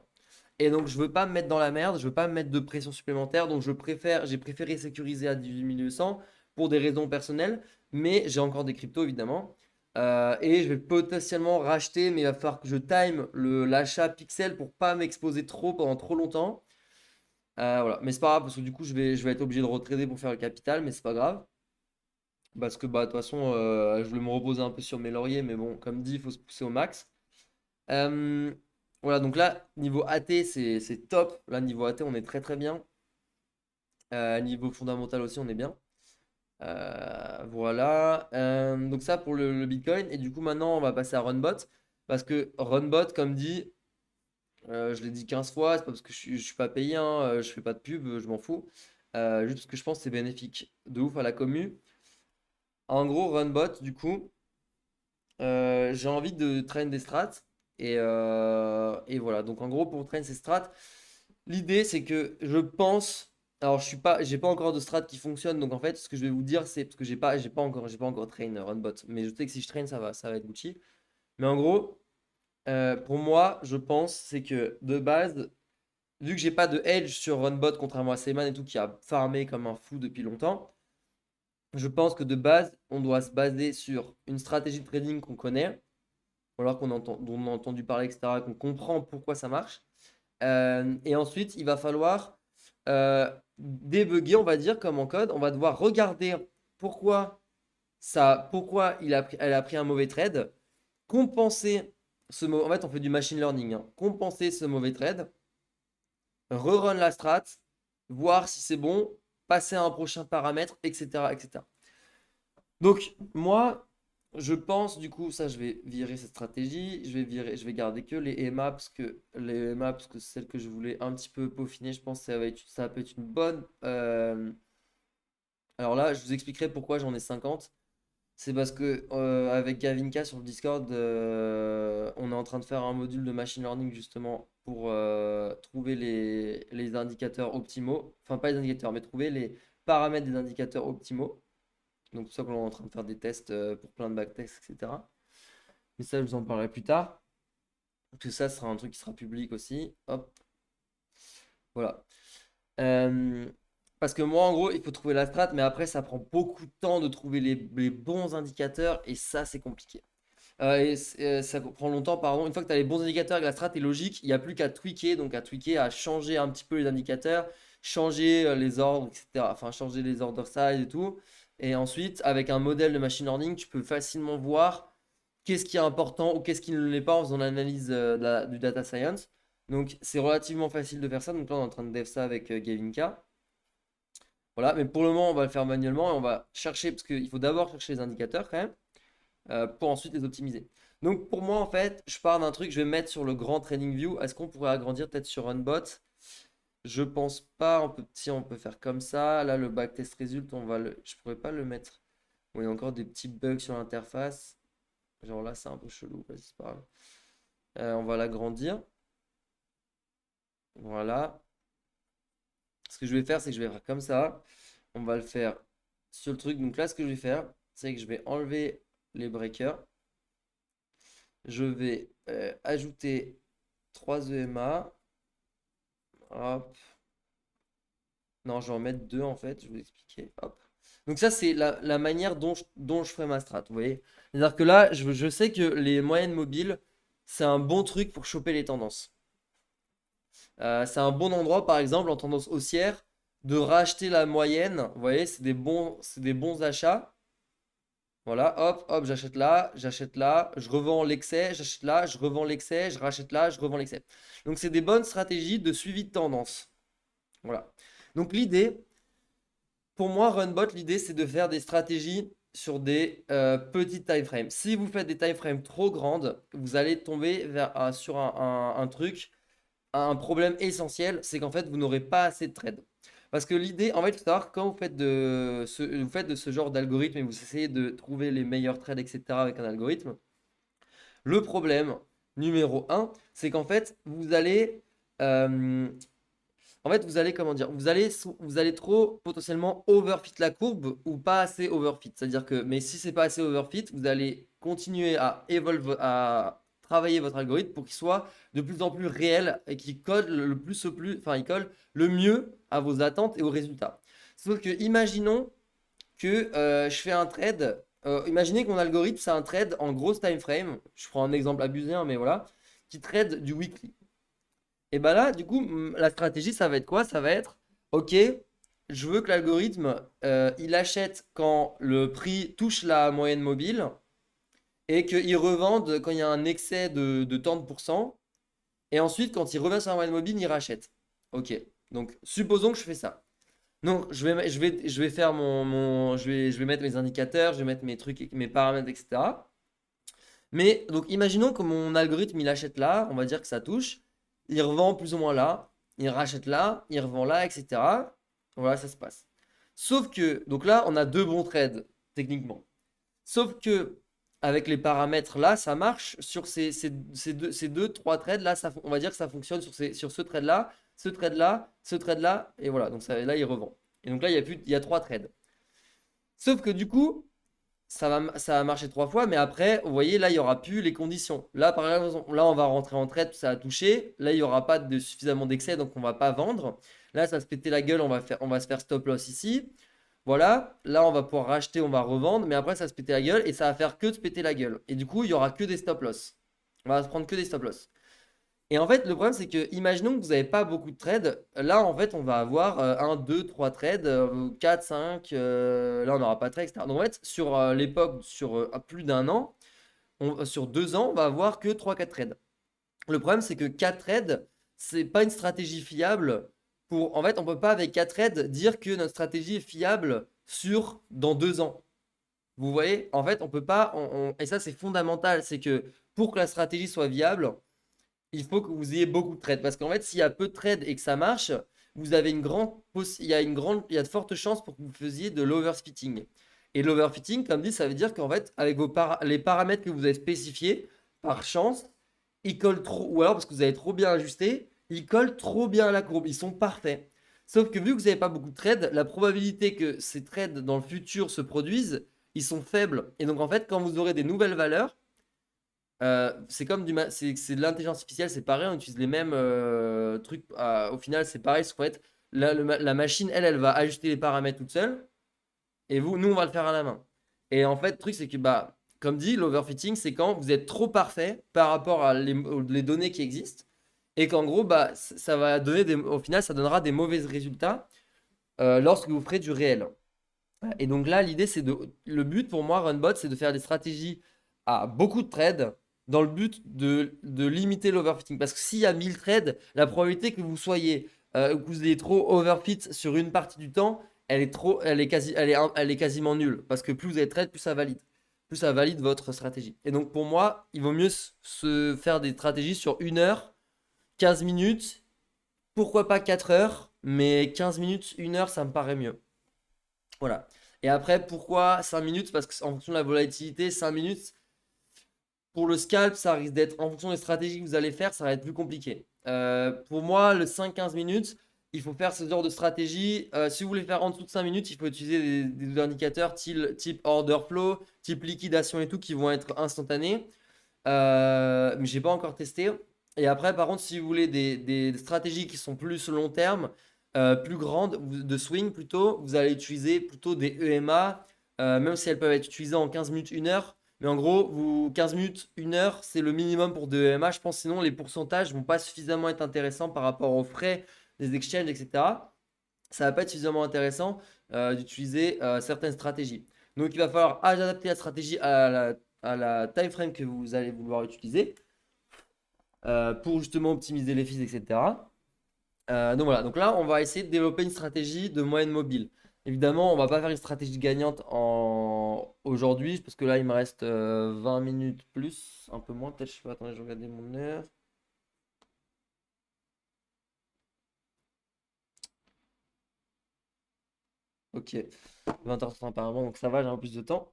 Et donc je veux pas me mettre dans la merde, je veux pas me mettre de pression supplémentaire, donc j'ai préféré sécuriser à 18 200 pour des raisons personnelles, mais j'ai encore des cryptos évidemment. Et je vais potentiellement racheter, mais il va falloir que je time l'achat pixel pour pas m'exposer trop pendant trop longtemps. Voilà. Mais c'est pas grave parce que du coup je vais être obligé de retrader pour faire le capital, mais c'est pas grave. Parce que bah, de toute façon, je voulais me reposer un peu sur mes lauriers, mais bon, comme dit, il faut se pousser au max. Euh, voilà, donc là, niveau AT, c'est top. Là, niveau AT, on est très très bien. Niveau fondamental aussi, on est bien. Voilà. Donc ça pour le Bitcoin. Et du coup, maintenant, on va passer à Runbot. Parce que Runbot, comme dit, je l'ai dit 15 fois, c'est pas parce que je suis pas payé, hein, je fais pas de pub, je m'en fous. Juste parce que je pense que c'est bénéfique de ouf à la commu. En gros, Runbot, du coup, j'ai envie de train des strats. Et voilà. Donc en gros, pour train ces strats, l'idée c'est que je pense. Alors j'ai pas encore de strat qui fonctionne. Donc en fait, ce que je vais vous dire, c'est parce que j'ai pas encore train Runbot. Mais je sais que si je traîne, ça va être Gucci. Mais en gros, pour moi, je pense c'est que de base, vu que j'ai pas de hedge sur Runbot, contrairement à Seyman et tout qui a farmé comme un fou depuis longtemps. Je pense que de base, on doit se baser sur une stratégie de trading qu'on connaît, ou alors dont on a entendu parler, etc., qu'on comprend pourquoi ça marche. Et ensuite, il va falloir débugger, on va dire, comme en code. On va devoir regarder pourquoi elle a pris un mauvais trade, compenser En fait, on fait du machine learning, hein. Compenser ce mauvais trade, rerun la strat, voir si c'est bon, passer à un prochain paramètre, etc., etc. Donc, moi, je pense, du coup, ça, je vais virer cette stratégie. Je vais garder que les EMA parce que c'est celle que je voulais un petit peu peaufiner. Je pense que ça peut être une bonne. Alors là, je vous expliquerai pourquoi j'en ai 50. C'est parce que avec Gavinka sur le Discord, on est en train de faire un module de machine learning justement pour trouver les indicateurs optimaux. Enfin, pas les indicateurs, mais trouver les paramètres des indicateurs optimaux. Donc, c'est pour ça qu'on est en train de faire des tests pour plein de backtests, etc. Mais ça, je vous en parlerai plus tard. Tout ça sera un truc qui sera public aussi. Hop, voilà. Euh, Parce que moi, en gros, il faut trouver la strat, mais après, ça prend beaucoup de temps de trouver les bons indicateurs, et ça, c'est compliqué. Ça prend longtemps, pardon. Une fois que tu as les bons indicateurs et que la strat est logique, il n'y a plus qu'à tweaker, donc à tweaker, à changer un petit peu les indicateurs, changer les ordres, etc. Enfin, changer les order size et tout. Et ensuite, avec un modèle de machine learning, tu peux facilement voir qu'est-ce qui est important ou qu'est-ce qui ne l'est pas en faisant l'analyse du data science. Donc, c'est relativement facile de faire ça. Donc là, on est en train de dev ça avec Gavinka. Voilà, mais pour le moment, on va le faire manuellement et on va chercher, parce qu'il faut d'abord chercher les indicateurs quand même pour ensuite les optimiser. Donc pour moi, en fait, je pars d'un truc, je vais mettre sur le grand TradingView. Est-ce qu'on pourrait agrandir peut-être sur Unbot? Je pense pas. Si on peut faire comme ça. Là, le backtest result, je pourrais pas le mettre. Bon, il y a encore des petits bugs sur l'interface. Genre là, c'est un peu chelou. Vas-y, c'est pas grave. On va l'agrandir. Voilà. Ce que je vais faire, c'est que je vais faire comme ça. On va le faire sur le truc. Donc là, ce que je vais faire, c'est que je vais enlever les breakers. Je vais ajouter 3 EMA. Hop. Non, je vais en mettre 2 en fait, je vais vous expliquer. Hop. Donc ça, c'est la manière dont je ferai ma strat, vous voyez. C'est-à-dire que là, je sais que les moyennes mobiles, c'est un bon truc pour choper les tendances. C'est un bon endroit, par exemple, en tendance haussière, de racheter la moyenne. Vous voyez, c'est des bons achats. Voilà, hop, hop, j'achète là, je revends l'excès, j'achète là, je revends l'excès, je rachète là, je revends l'excès. Donc c'est des bonnes stratégies de suivi de tendance. Voilà. Donc l'idée, pour moi, Runbot, l'idée c'est de faire des stratégies sur des petites time frames. Si vous faites des time frames trop grandes, vous allez tomber sur un truc, un problème essentiel, c'est qu'en fait vous n'aurez pas assez de trades. Parce que l'idée, en fait, il faut savoir, quand vous faites de ce genre d'algorithme et vous essayez de trouver les meilleurs trades, etc. avec un algorithme, le problème numéro un, c'est qu'en fait, euh, vous allez, comment dire, vous allez trop potentiellement overfit la courbe ou pas assez overfit. C'est-à-dire que, mais si c'est pas assez overfit, vous allez continuer à travailler votre algorithme pour qu'il soit de plus en plus réel et qu'il colle le plus au plus, enfin, il colle le mieux à vos attentes et aux résultats. Sauf que, imaginons que je fais un trade. Imaginez que mon algorithme, c'est un trade en grosse time frame. Je prends un exemple abusé, hein, mais voilà, qui trade du weekly. Et bah là, du coup, la stratégie, ça va être quoi? Ça va être, ok, je veux que l'algorithme, il achète quand le prix touche la moyenne mobile et qu'il revende quand il y a un excès de tant de pourcents. Et ensuite, quand il revient sur la moyenne mobile, il rachète. Ok, donc supposons que je fais ça. Donc, je vais faire je vais mettre mes indicateurs, je vais mettre mes trucs, mes paramètres, etc. Mais donc, imaginons que mon algorithme, il achète là, on va dire que ça touche, il revend plus ou moins là, il rachète là, il revend là, etc. Voilà, ça se passe. Sauf que, donc là, on a deux bons trades, techniquement. Sauf que, avec les paramètres là, ça marche sur ces deux, trois trades là, on va dire que ça fonctionne sur ce trade là, ce trade là, ce trade là, et voilà, donc là, il revend. Et donc là, il y a trois trades. Sauf que du coup, ça va marcher 3 fois, mais après, vous voyez, là, il n'y aura plus les conditions. Là, par exemple, là, on va rentrer en trade, ça a touché. Là, il n'y aura pas suffisamment d'excès, donc on va pas vendre. Là, ça va se péter la gueule, on va se faire stop loss ici. Voilà, là, on va pouvoir racheter, on va revendre, mais après, ça va se péter la gueule et ça va faire que de se péter la gueule. Et du coup, il y aura que des stop loss. On va se prendre que des stop loss. Et en fait, le problème, c'est que, imaginons que vous n'avez pas beaucoup de trades. Là, en fait, on va avoir 1, 2, 3 trades, 4, 5. Là, on n'aura pas de trades, etc. Donc, en fait, sur l'époque, sur plus d'un an, sur 2 ans, on va avoir que 3-4 trades. Le problème, c'est que 4 trades, c'est pas une stratégie fiable pour. En fait, on peut pas avec 4 trades dire que notre stratégie est fiable sur dans 2 ans. Vous voyez? En fait, on peut pas. Et ça, c'est fondamental. C'est que pour que la stratégie soit viable, il faut que vous ayez beaucoup de trades. Parce qu'en fait, s'il y a peu de trades et que ça marche, vous avez il y a de fortes chances pour que vous faisiez de l'overfitting. Et l'overfitting, comme dit, ça veut dire qu'en fait, avec les paramètres que vous avez spécifiés, par chance, ils collent trop, ou alors parce que vous avez trop bien ajusté, ils collent trop bien à la courbe. Ils sont parfaits. Sauf que vu que vous n'avez pas beaucoup de trades, la probabilité que ces trades dans le futur se produisent, ils sont faibles. Et donc en fait, quand vous aurez des nouvelles valeurs, c'est comme c'est de l'intelligence artificielle, c'est pareil, on utilise les mêmes trucs. Au final, c'est pareil, c'est qu'en fait, la machine, elle va ajuster les paramètres toute seule, et nous, on va le faire à la main. Et en fait, le truc, c'est que, bah, comme dit, l'overfitting, c'est quand vous êtes trop parfait par rapport à les données qui existent, et qu'en gros, bah, ça va donner au final, ça donnera des mauvais résultats lorsque vous ferez du réel. Et donc là, l'idée, le but pour moi, Runbot, c'est de faire des stratégies à beaucoup de trades dans le but de limiter l'overfitting. Parce que s'il y a 1000 trades, la probabilité que vous soyez, que vous ayez trop overfit sur une partie du temps, elle est quasiment nulle. Parce que plus vous avez de trades, plus ça valide. Plus ça valide votre stratégie. Et donc pour moi, il vaut mieux se faire des stratégies sur 1 heure, 15 minutes, pourquoi pas 4 heures, mais 15 minutes, 1 heure, ça me paraît mieux. Voilà. Et après, pourquoi 5 minutes? Parce qu'en fonction de la volatilité, 5 minutes, pour le scalp, ça risque d'être, en fonction des stratégies que vous allez faire, ça va être plus compliqué. Pour moi, le 5-15 minutes, il faut faire ce genre de stratégie. Si vous voulez faire en dessous de 5 minutes, il faut utiliser des indicateurs type order flow, type liquidation et tout, qui vont être instantanés. Mais j'ai pas encore testé. Et après, par contre, si vous voulez des stratégies qui sont plus long terme, plus grandes, de swing plutôt, vous allez utiliser plutôt des EMA, même si elles peuvent être utilisées en 15 minutes, 1 heure. Mais en gros, 15 minutes, 1 heure, c'est le minimum pour des EMA. Je pense sinon les pourcentages vont pas suffisamment être intéressants par rapport aux frais des exchanges, etc. Ça va pas être suffisamment intéressant d'utiliser certaines stratégies. Donc il va falloir adapter la stratégie à la time frame que vous allez vouloir utiliser pour justement optimiser les fees, etc. Donc voilà, donc là on va essayer de développer une stratégie de moyenne mobile. Évidemment, on va pas faire une stratégie gagnante aujourd'hui parce que là il me reste 20 minutes plus, un peu moins peut-être, je sais pas, attendez, je vais regarder mon heure. Ok, 20h30 apparemment, donc ça va, j'ai un peu plus de temps.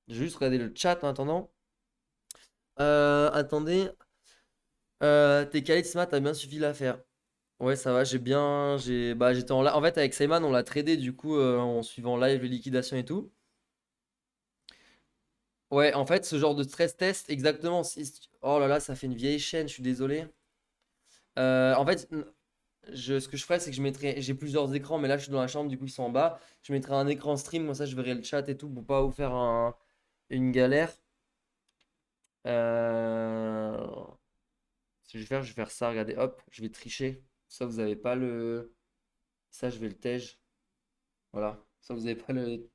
Je vais juste regarder le chat en attendant. Attendez, t'es calé ce matin, t'as bien suffi de la faire. Ouais, ça va, j'étais en fait, avec Simon, on l'a tradé du coup en suivant live les liquidations et tout. Ouais, en fait, ce genre de stress test, exactement. Oh là là, ça fait une vieille chaîne, je suis désolé. En fait, ce que je ferais, c'est que j'ai plusieurs écrans, mais là, je suis dans la chambre, du coup, ils sont en bas. Je mettrai un écran stream, comme ça, je verrai le chat et tout, pour pas vous faire une galère. Euh, Ce que je vais faire ça, regardez, hop, je vais tricher. Ça, vous avez pas le. Ça, je vais le tège. Voilà. Ça, vous avez pas le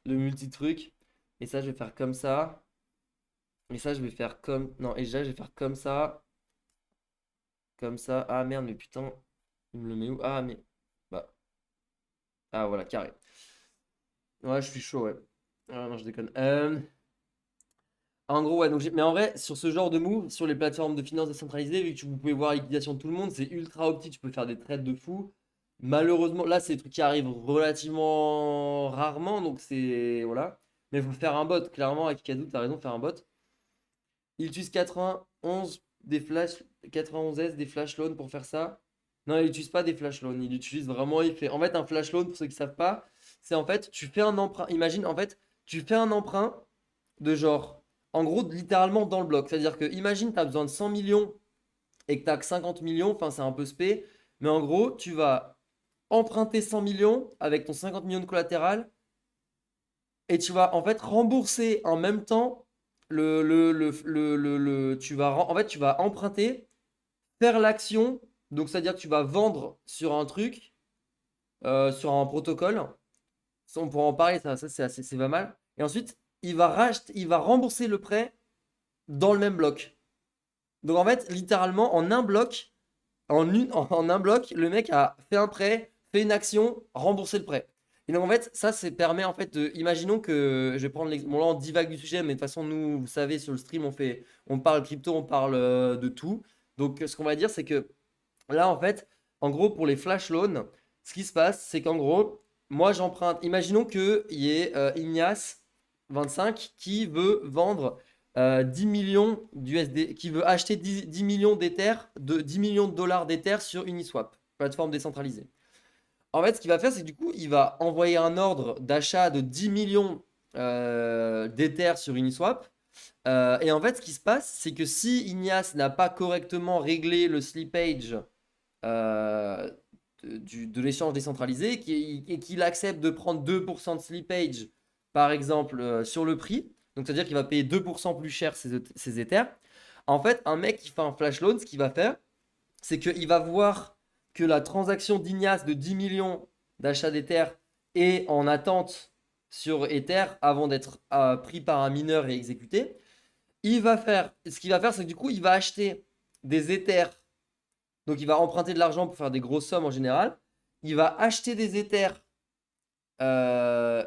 multi-truc. Et ça, je vais faire comme ça. Et ça, je vais faire comme. Non, et déjà, je vais faire comme ça. Comme ça. Ah merde, mais putain. Il me le met où? Ah, mais. Bah. Ah, voilà, carré. Ouais, je suis chaud, ouais. Ah, non, je déconne. En gros, ouais, mais en vrai, sur ce genre de move, sur les plateformes de finances décentralisées, vu que vous pouvez voir la liquidation de tout le monde, c'est ultra opti, tu peux faire des trades de fou. Malheureusement, là, c'est des trucs qui arrivent relativement rarement, donc c'est. Voilà. Mais il faut faire un bot, clairement, avec Kazoo, t'as raison, faire un bot. Il utilise 91 des flash, 91S des flash loans pour faire ça. Non, il n'utilise pas des flash loans, il utilise vraiment, il fait. En fait, un flash loan, pour ceux qui ne savent pas, c'est en fait, tu fais un emprunt. Imagine, en fait, tu fais un emprunt de genre, en gros, littéralement dans le bloc. C'est-à-dire que, imagine, tu as besoin de 100 millions et que tu as que 50 millions, enfin, c'est un peu spé, mais en gros, tu vas emprunter 100 millions avec ton 50 millions de collatéral et tu vas en fait rembourser en même temps en fait, tu vas emprunter, faire l'action, donc c'est-à-dire que tu vas vendre sur un truc, sur un protocole. On pourra en parler, ça c'est pas mal. Et ensuite, il va rembourser le prêt dans le même bloc. Donc en fait, littéralement, en un bloc, en un bloc, le mec a fait un prêt, fait une action, remboursé le prêt. Et donc en fait, ça, permet en fait de, imaginons que, je vais prendre bon là on divague du sujet, mais de toute façon nous, vous savez, sur le stream, on parle crypto, on parle de tout. Donc ce qu'on va dire, c'est que là en fait, en gros pour les flash loans, ce qui se passe, c'est qu'en gros, moi j'emprunte, imaginons qu'il y ait Ignace 25 qui veut vendre 10 millions d'USD, qui veut acheter 10 millions d'Ether, 10 millions de dollars d'Ether sur Uniswap, plateforme décentralisée. En fait, ce qu'il va faire, c'est que du coup, il va envoyer un ordre d'achat de 10 millions d'Ether sur Uniswap. Et en fait, ce qui se passe, c'est que si Ignace n'a pas correctement réglé le slippage euh, de l'échange décentralisé et qu'il accepte de prendre 2% de slippage, par exemple, sur le prix, donc c'est-à-dire qu'il va payer 2% plus cher ses Ethers, en fait, un mec qui fait un flash loan, ce qu'il va faire, c'est qu'il va voir que la transaction d'Ignace de 10 millions d'achat d'Ether est en attente sur Ether avant d'être pris par un mineur et exécuté. Ce qu'il va faire, c'est que du coup, il va acheter des Ethers. Donc, il va emprunter de l'argent pour faire des grosses sommes en général. Il va acheter des Ethers. euh,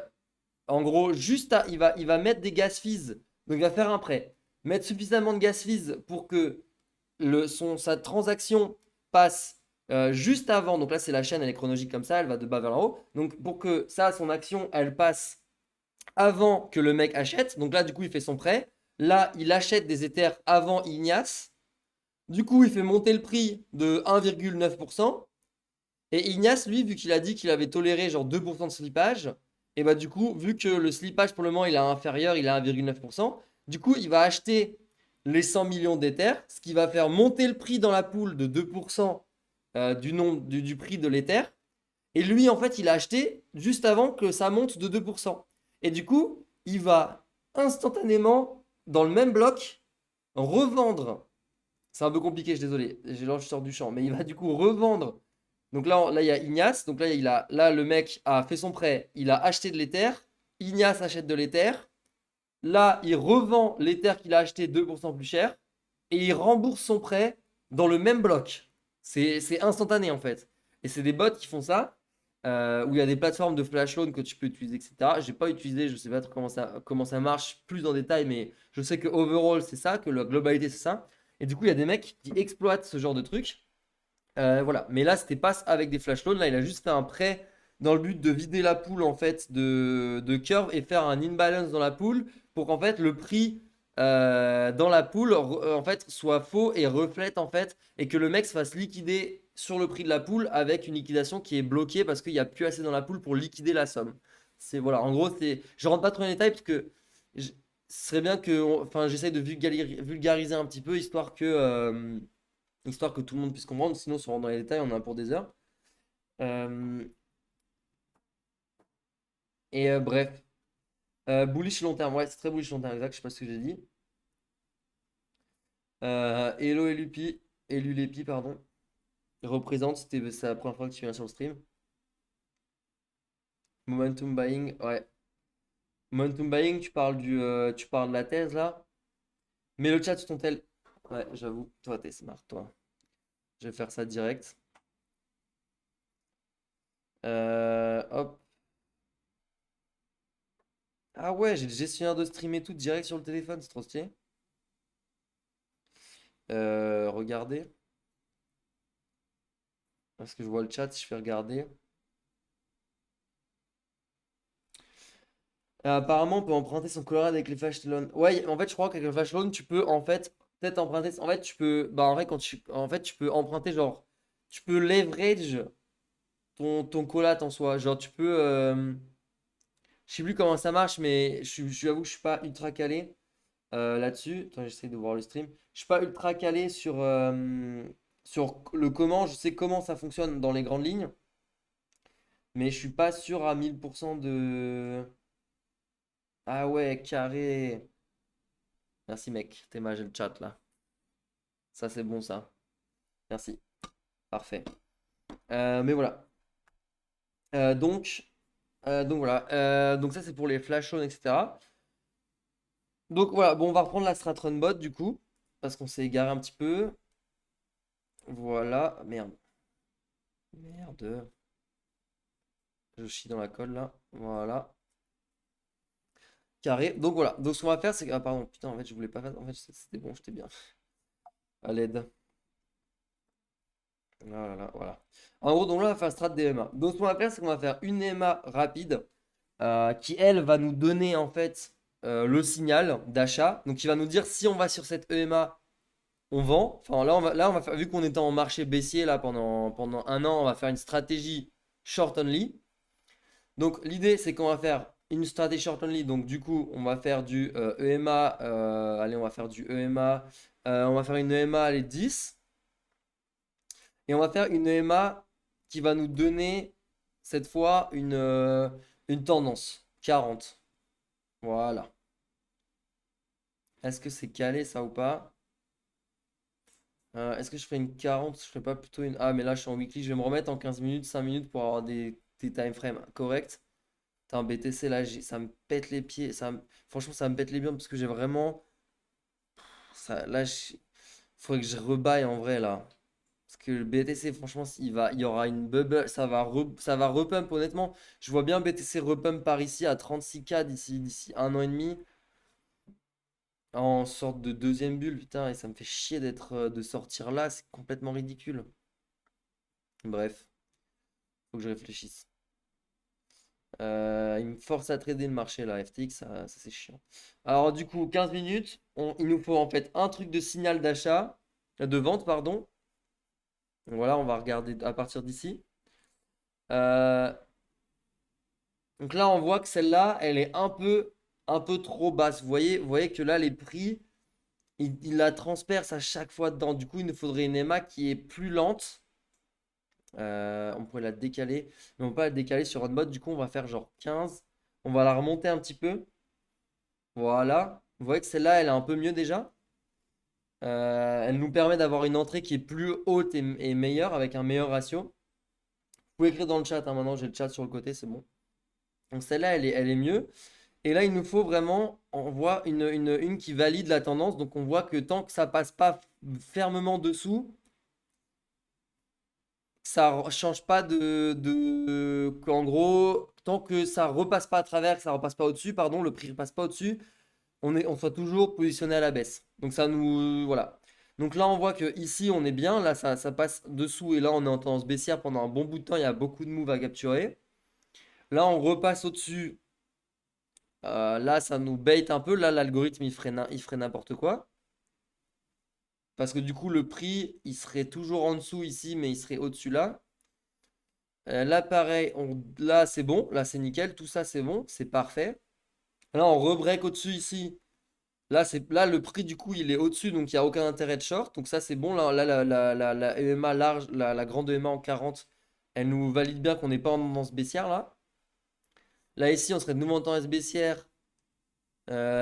En gros, il va mettre des gas fees. Donc, il va faire un prêt. Mettre suffisamment de gas fees pour que sa transaction passe juste avant. Donc là, c'est la chaîne, elle est chronologique comme ça, elle va de bas vers en haut. Donc pour que ça, son action, elle passe avant que le mec achète. Donc là, du coup, il fait son prêt. Là, il achète des Ethers avant Ignace. Du coup, il fait monter le prix de 1,9%. Et Ignace, lui, vu qu'il a dit qu'il avait toléré genre 2% de slippage, et bah du coup, vu que le slippage pour le moment il est inférieur, il est à 1,9%, du coup, il va acheter les 100 millions d'Ether, ce qui va faire monter le prix dans la pool de 2% du prix de l'Ether. Et lui, en fait, il a acheté juste avant que ça monte de 2%. Et du coup, il va instantanément, dans le même bloc, revendre. C'est un peu compliqué, je suis désolé, je sors du champ, mais il va du coup revendre. Donc là il y a Ignace. Donc là, le mec a fait son prêt, il a acheté de l'Ether. Ignace achète de l'Ether. Là, il revend l'Ether qu'il a acheté 2% plus cher et il rembourse son prêt dans le même bloc. C'est instantané en fait. Et c'est des bots qui font ça, où il y a des plateformes de flash loan que tu peux utiliser, etc. J'ai pas utilisé, je sais pas trop comment ça marche plus en détail, mais je sais que overall c'est ça, que la globalité c'est ça. Et du coup, il y a des mecs qui exploitent ce genre de truc. Voilà. Mais là, c'était pas avec des flash loans. Là, il a juste fait un prêt dans le but de vider la pool en fait de curve et faire un imbalance dans la pool pour qu'en fait le prix dans la pool en fait soit faux et reflète en fait et que le mec se fasse liquider sur le prix de la pool avec une liquidation qui est bloquée parce qu'il n'y a plus assez dans la pool pour liquider la somme. C'est voilà. En gros, je rentre pas trop dans les détails parce que ce serait bien que, enfin, j'essaye de vulgariser un petit peu histoire que tout le monde puisse comprendre. Sinon, si on rentre dans les détails, on en a pour des heures. Euh, Bref. Bullish long terme. Ouais, c'est très bullish long terme, exact. Je sais pas ce que j'ai dit. Hello Elupi. Elulepi, pardon. Représente, c'est la première fois que tu viens sur le stream. Momentum buying, ouais. Momentum buying, tu parles de la thèse là. Mets le chat sur ton tel. Ouais, j'avoue. Toi, t'es smart, toi. Je vais faire ça direct. Hop. Ah ouais, j'ai le gestionnaire de stream et tout direct sur le téléphone, c'est trop stylé. Regardez. Parce que je vois le chat, si je fais regarder. Apparemment, on peut emprunter son Colorado avec les flash loans. Ouais, en fait, je crois qu'avec le flash loan, tu peux en fait peut-être emprunter. En fait, tu peux. Bah, en vrai, en fait, tu peux emprunter, genre. Tu peux leverage ton collat en soi. Genre, tu peux. Je sais plus comment ça marche, mais je avoue que je suis pas ultra calé là-dessus. Attends, j'essaie de voir le stream. Je suis pas ultra calé sur le comment. Je sais comment ça fonctionne dans les grandes lignes, mais je suis pas sûr à 1000% de. Ah ouais, carré. Merci mec, t'es j'ai le chat là. Ça c'est bon ça. Merci. Parfait. Mais voilà. Euh, donc, donc voilà. Donc ça c'est pour les flash zones, etc. Donc voilà, bon, on va reprendre la strat run bot du coup, parce qu'on s'est égaré un petit peu. Voilà, merde. Merde. Je chie dans la colle là. Voilà. Carré. Donc voilà. Donc ce qu'on va faire, c'est que. Ah pardon, putain, en fait, je voulais pas faire. En fait, c'était bon, j'étais bien. À l'aide. Voilà, voilà. En gros, donc là, on va faire strat DMA. Donc ce qu'on va faire, c'est qu'on va faire une EMA rapide qui, elle, va nous donner en fait le signal d'achat. Donc, qui va nous dire si on va sur cette EMA, on vend. Enfin, là, on va faire, vu qu'on était en marché baissier là pendant un an, on va faire une stratégie short only. Donc, l'idée, c'est qu'on va faire une stratégie short only. Donc, du coup, on va faire du EMA. Allez, on va faire du EMA. On va faire une EMA, allez, 10. Et on va faire une EMA qui va nous donner cette fois une tendance 40. Voilà. Est-ce que c'est calé ça ou pas? Est-ce que je ferais une 40? Je ferais pas plutôt une. Ah, mais là je suis en weekly, je vais me remettre en 15 minutes, 5 minutes pour avoir des time frames corrects. Putain, BTC là, ça me pète les pieds. Franchement, ça me pète les biens parce que j'ai vraiment. Là, faudrait que je rebaille en vrai là. Parce que le BTC, franchement, il y aura une bubble, ça va repump honnêtement. Je vois bien BTC repump par ici à 36K d'ici un an et demi. En sorte de deuxième bulle, putain, et ça me fait chier de sortir là, c'est complètement ridicule. Bref, faut que je réfléchisse. Il me force à trader le marché là, FTX, ça, c'est chiant. Alors du coup, 15 minutes, il nous faut en fait un truc de signal d'achat, de vente, pardon. Voilà, on va regarder à partir d'ici. Euh, donc là, on voit que celle-là, elle est un peu trop basse. Vous voyez que là, les prix, il la transperce à chaque fois dedans. Du coup, il nous faudrait une EMA qui est plus lente. On pourrait la décaler, mais on peut pas la décaler sur un mode. Du coup, on va faire genre 15. On va la remonter un petit peu. Voilà. Vous voyez que celle-là, elle est un peu mieux déjà. Elle nous permet d'avoir une entrée qui est plus haute et meilleure avec un meilleur ratio. Vous pouvez écrire dans le chat, hein, maintenant j'ai le chat sur le côté, c'est bon. Donc celle-là, elle est mieux. Et là, il nous faut vraiment, on voit une qui valide la tendance. Donc on voit que tant que ça passe pas fermement dessous, ça change pas qu'en gros, tant que ça repasse pas à travers, que ça repasse pas au-dessus, pardon, le prix repasse pas au-dessus, on soit toujours positionné à la baisse. Donc ça nous, voilà. Donc là, on voit que ici, on est bien. Là, ça passe dessous et là, on est en tendance baissière pendant un bon bout de temps. Il y a beaucoup de moves à capturer. Là, on repasse au-dessus. Là, ça nous bait un peu. Là, l'algorithme, il ferait n'importe quoi. Parce que du coup, le prix, il serait toujours en dessous ici, mais il serait au-dessus là. Là, pareil, là, c'est bon. Là, c'est nickel. Tout ça, c'est bon. C'est parfait. Là, on rebreak au-dessus ici. Là, le prix, du coup, il est au-dessus. Donc, il n'y a aucun intérêt de short. Donc, ça, c'est bon. Là, la EMA large, la grande EMA en 40, elle nous valide bien qu'on n'est pas en tendance baissière, là. Là, ici, on serait de nouveau en tendance baissière.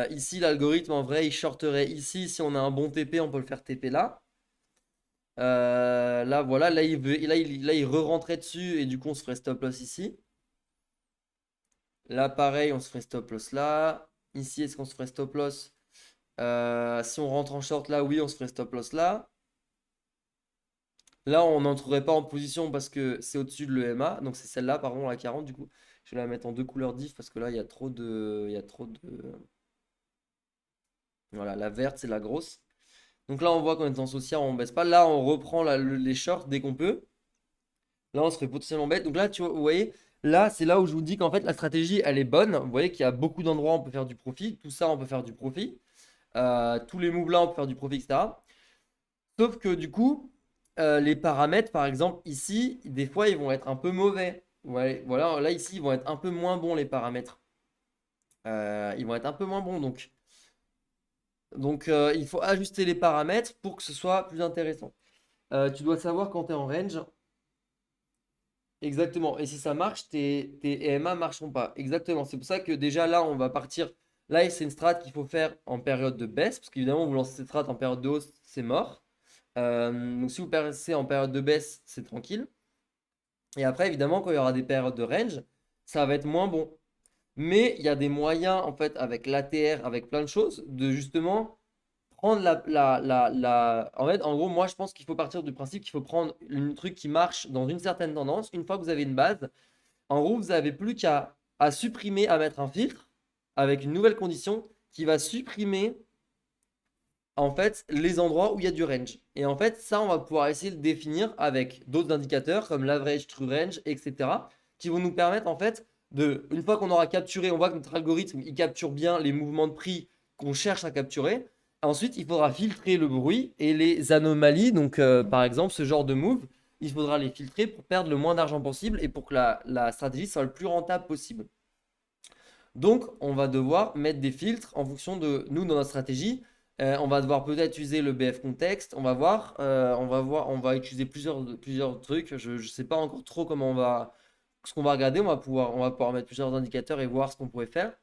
Ici, l'algorithme, en vrai, il shorterait ici. Si on a un bon TP, on peut le faire TP là. Là, voilà, là, il re-rentrait dessus et du coup, on se ferait stop loss ici. Là, pareil, on se ferait stop loss là. Ici, est-ce qu'on se ferait stop loss? Si on rentre en short là, oui, on se ferait stop loss là. Là, on n'entrerait pas en position parce que c'est au-dessus de l'EMA. Donc, c'est celle-là, pardon, la 40 du coup. Je vais la mettre en deux couleurs diff parce que là, il y a trop de. Voilà, la verte, c'est la grosse. Donc là, on voit qu'on est en saucière, on baisse pas. Là, on reprend les shorts dès qu'on peut. Là, on se fait potentiellement bête. Donc là, vous voyez, là, c'est là où je vous dis qu'en fait, la stratégie, elle est bonne. Vous voyez qu'il y a beaucoup d'endroits où on peut faire du profit. Tout ça, on peut faire du profit. Tous les moves là, on peut faire du profit, etc. Sauf que du coup, les paramètres, par exemple, ici, des fois, ils vont être un peu mauvais. Ouais, voilà, là, ici, ils vont être un peu moins bons, les paramètres. Ils vont être un peu moins bons. Donc il faut ajuster les paramètres pour que ce soit plus intéressant. Tu dois savoir quand tu es en range. Exactement. Et si ça marche, tes EMA ne marcheront pas. Exactement. C'est pour ça que déjà là, on va partir. Là, c'est une strat qu'il faut faire en période de baisse. Parce qu'évidemment, vous lancez cette strat en période de hausse, c'est mort. Donc si vous passez en période de baisse, c'est tranquille. Et après, évidemment, quand il y aura des périodes de range, ça va être moins bon. Mais il y a des moyens, en fait, avec l'ATR, avec plein de choses, de justement prendre En fait, en gros, moi, je pense qu'il faut partir du principe qu'il faut prendre un truc qui marche dans une certaine tendance. Une fois que vous avez une base, en gros, vous n'avez plus qu'à à supprimer, à mettre un filtre avec une nouvelle condition qui va supprimer en fait les endroits où il y a du range. Et en fait, ça, on va pouvoir essayer de définir avec d'autres indicateurs comme l'average, true range, etc. qui vont nous permettre en fait une fois qu'on aura capturé, on voit que notre algorithme il capture bien les mouvements de prix qu'on cherche à capturer. Ensuite, il faudra filtrer le bruit et les anomalies. Donc, par exemple, ce genre de move, il faudra les filtrer pour perdre le moins d'argent possible et pour que la stratégie soit le plus rentable possible. Donc, on va devoir mettre des filtres en fonction de nous dans notre stratégie. On va devoir peut-être utiliser le BF contexte. On va utiliser plusieurs trucs. Je ne sais pas encore trop ce qu'on va regarder. On va pouvoir mettre plusieurs indicateurs et voir ce qu'on pourrait faire.